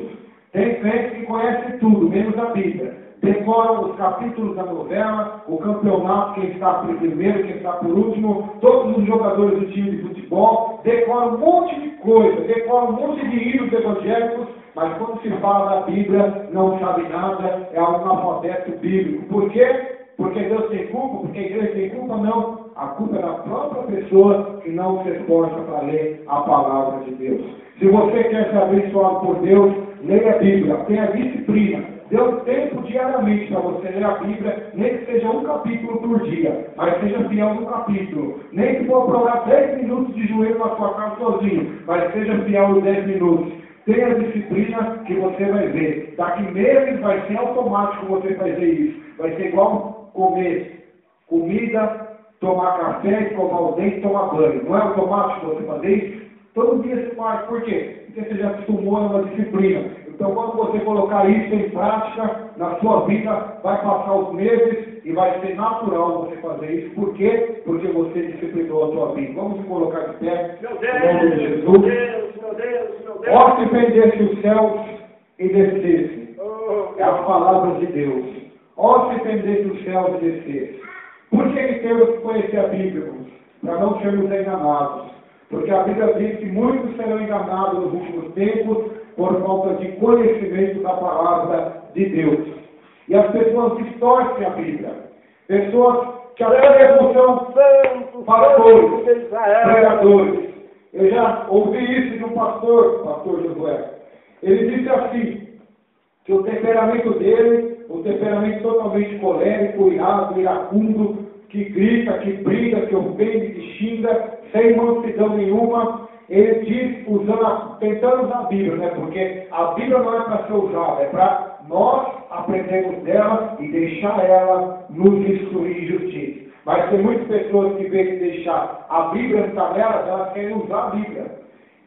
Tem crente que conhece tudo, menos a Bíblia. Decora os capítulos da novela, o campeonato, quem está por primeiro, quem está por último, todos os jogadores do time de futebol, decora um monte de coisa, decora um monte de hinos evangélicos, mas quando se fala da Bíblia, não sabe nada, é um analfabeto bíblico. Por quê? Porque Deus tem culpa? Porque a igreja tem culpa? Não. A culpa é da própria pessoa que não se esforça para ler a palavra de Deus. Se você quer ser abençoado por Deus, leia a Bíblia, tenha disciplina. Dê um tempo diariamente para você ler a Bíblia, nem que seja um capítulo por dia, mas seja fiel no capítulo. Nem que for provar 10 minutos de joelho na sua casa sozinho, mas seja fiel nos 10 minutos. Tenha disciplina que você vai ver. Daqui meses vai ser automático você fazer isso. Vai ser igual comer comida, tomar café, escovar o dente, tomar banho. Não é automático você fazer isso? Todo dia você faz. Por quê? Porque você já acostumou a uma disciplina. Então, quando você colocar isso em prática na sua vida, vai passar os meses e vai ser natural você fazer isso. Por quê? Porque você disciplinou a sua vida. Vamos colocar de pé. Meu Em nome de Deus, Jesus. meu Deus, meu Deus, meu Deus. Ó, se pendesse os céus e descesse. É as palavras de Deus. Ó, se pendesse os céus e descesse. Por que temos que conhecer a Bíblia, irmãos? Para não sermos enganados. Porque a Bíblia diz que muitos serão enganados nos últimos tempos por falta de conhecimento da palavra de Deus. E as pessoas distorcem a Bíblia. Pessoas que até mesmo são pastores, pregadores. Eu já ouvi isso de um pastor Josué. Ele disse assim, que o temperamento dele, um temperamento totalmente colérico, irado, iracundo, que grita, que briga, que ofende, que xinga, sem mansidão nenhuma. Ele diz, tentando usar a Bíblia, né? Porque a Bíblia não é para ser usada, é para nós aprendermos dela e deixar ela nos instruir em justiça. Mas tem muitas pessoas que, em vez de deixar a Bíblia estar nelas, elas querem usar a Bíblia.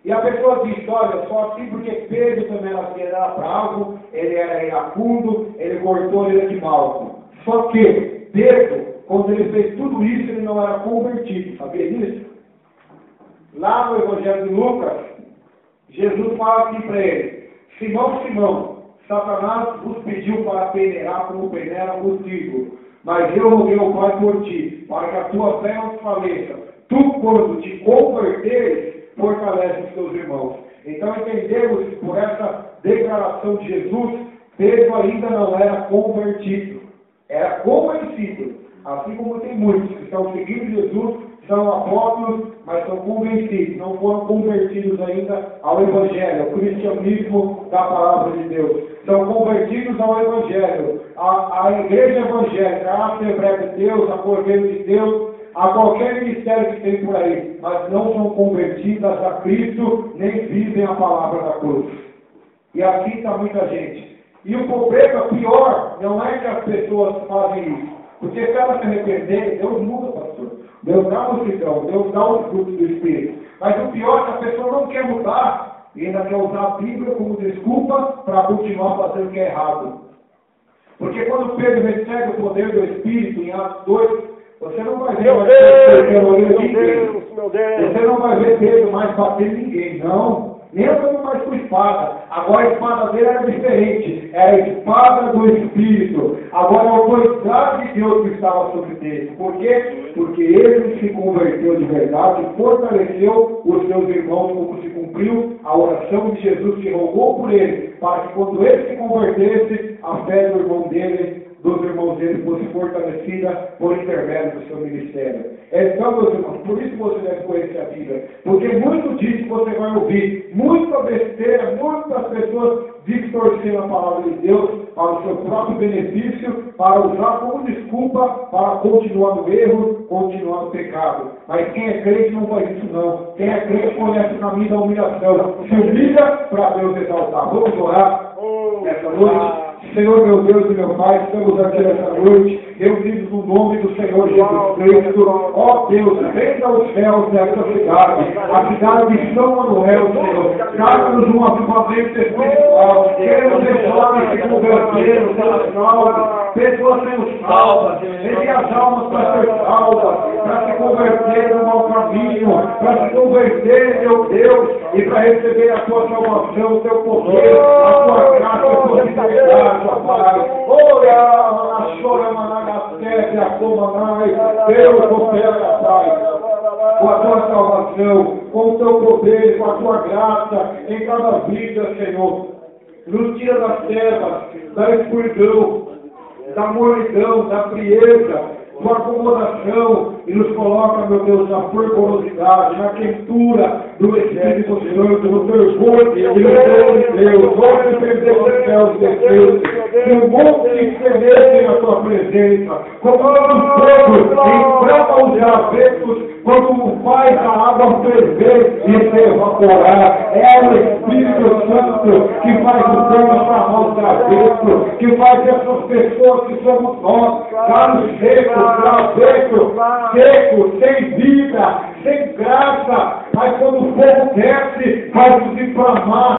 E a pessoa diz, olha, só assim porque Pedro também era bravo, ele era iracundo, ele cortou ele de mal. Só que Pedro, quando ele fez tudo isso, ele não era convertido, sabia disso? Lá no Evangelho de Lucas, Jesus fala assim para ele, Simão, Simão, Satanás vos pediu para peneirar como peneira contigo, mas eu roguei ao Pai por ti, para que a tua fé não desfaleça. Tu, quando te converteres, fortalece os teus irmãos. Então entendemos que por essa declaração de Jesus, Pedro ainda não era convertido, era convencido. Assim como tem muitos que estão seguindo Jesus, são apóstolos, mas são convencidos, não foram convertidos ainda ao Evangelho, ao cristianismo da palavra de Deus. São convertidos ao Evangelho, à igreja evangélica, à Assembleia de Deus, a Cordeiro de Deus, a qualquer ministério que tem por aí, mas não são convertidas a Cristo, nem vivem a palavra da cruz. E aqui está muita gente. E o problema pior não é que as pessoas fazem isso, porque se elas se arrependerem, Deus muda, pastor. Deus dá o perdão, Deus dá os frutos do Espírito. Mas o pior é que a pessoa não quer mudar e ainda quer usar a Bíblia como desculpa para continuar fazendo o que é errado. Porque quando Pedro recebe o poder do Espírito em Atos 2, você não vai ver Você não vai ver Pedro mais bater ninguém, não. Nem andando mais com espada. Agora a espada dele era diferente. Era a espada do Espírito. Agora a autoridade de Deus que estava sobre ele. Por quê? Porque ele se converteu de verdade e fortaleceu os seus irmãos, como se cumpriu a oração de Jesus que rogou por ele, para que quando ele se convertesse, a fé do irmão dele dos irmãos dele fosse fortalecida por intermédio do seu ministério. Então, meus irmãos, por isso você deve conhecer a Bíblia, porque muito disso você vai ouvir, muita besteira, muitas pessoas distorcendo a palavra de Deus para o seu próprio benefício, para usar como desculpa para continuar no erro, continuar no pecado. Mas quem é crente não faz isso não. Quem é crente conhece o caminho da humilhação. Se humilha para Deus exaltar. Vamos orar nessa noite. Senhor, meu Deus e meu Pai, estamos aqui nessa noite, reunidos no nome do Senhor Jesus Cristo. Ó Deus, venha aos céus nessa cidade, a cidade de São Manuel, Senhor. Traga-nos um avivamento espiritual. Queremos pessoas que se converteram, sendo salvas, pessoas sendo salvas, envie as almas para ser salvas, para se converter no mau caminho, para se converter, meu Deus, e para receber a tua salvação, o teu poder, a tua graça, a tua fidelidade. Ora, chora, managaste, a comanai, Deus, opera, Pai, com a tua salvação, com o teu poder, com a tua graça em cada vida, Senhor. Nos tira das trevas, da escuridão, da mornidão, da frieza, da acomodação e nos coloca, meu Deus, na fervorosidade, na quentura do Espírito Santo, no fervor e no poder de Deus. Vamos perder os céus de Deus, que o mundo se semeie na tua presença, como os fogos inflama os gravetos, quando faz a água ferver e se evaporar. É o Espírito Santo que faz o fogo chamar os gravetos, que faz essas pessoas que somos nós, caros secos, gravetos, secos, sem vida, sem graça, mas quando o fogo desce, faz nos inflamar.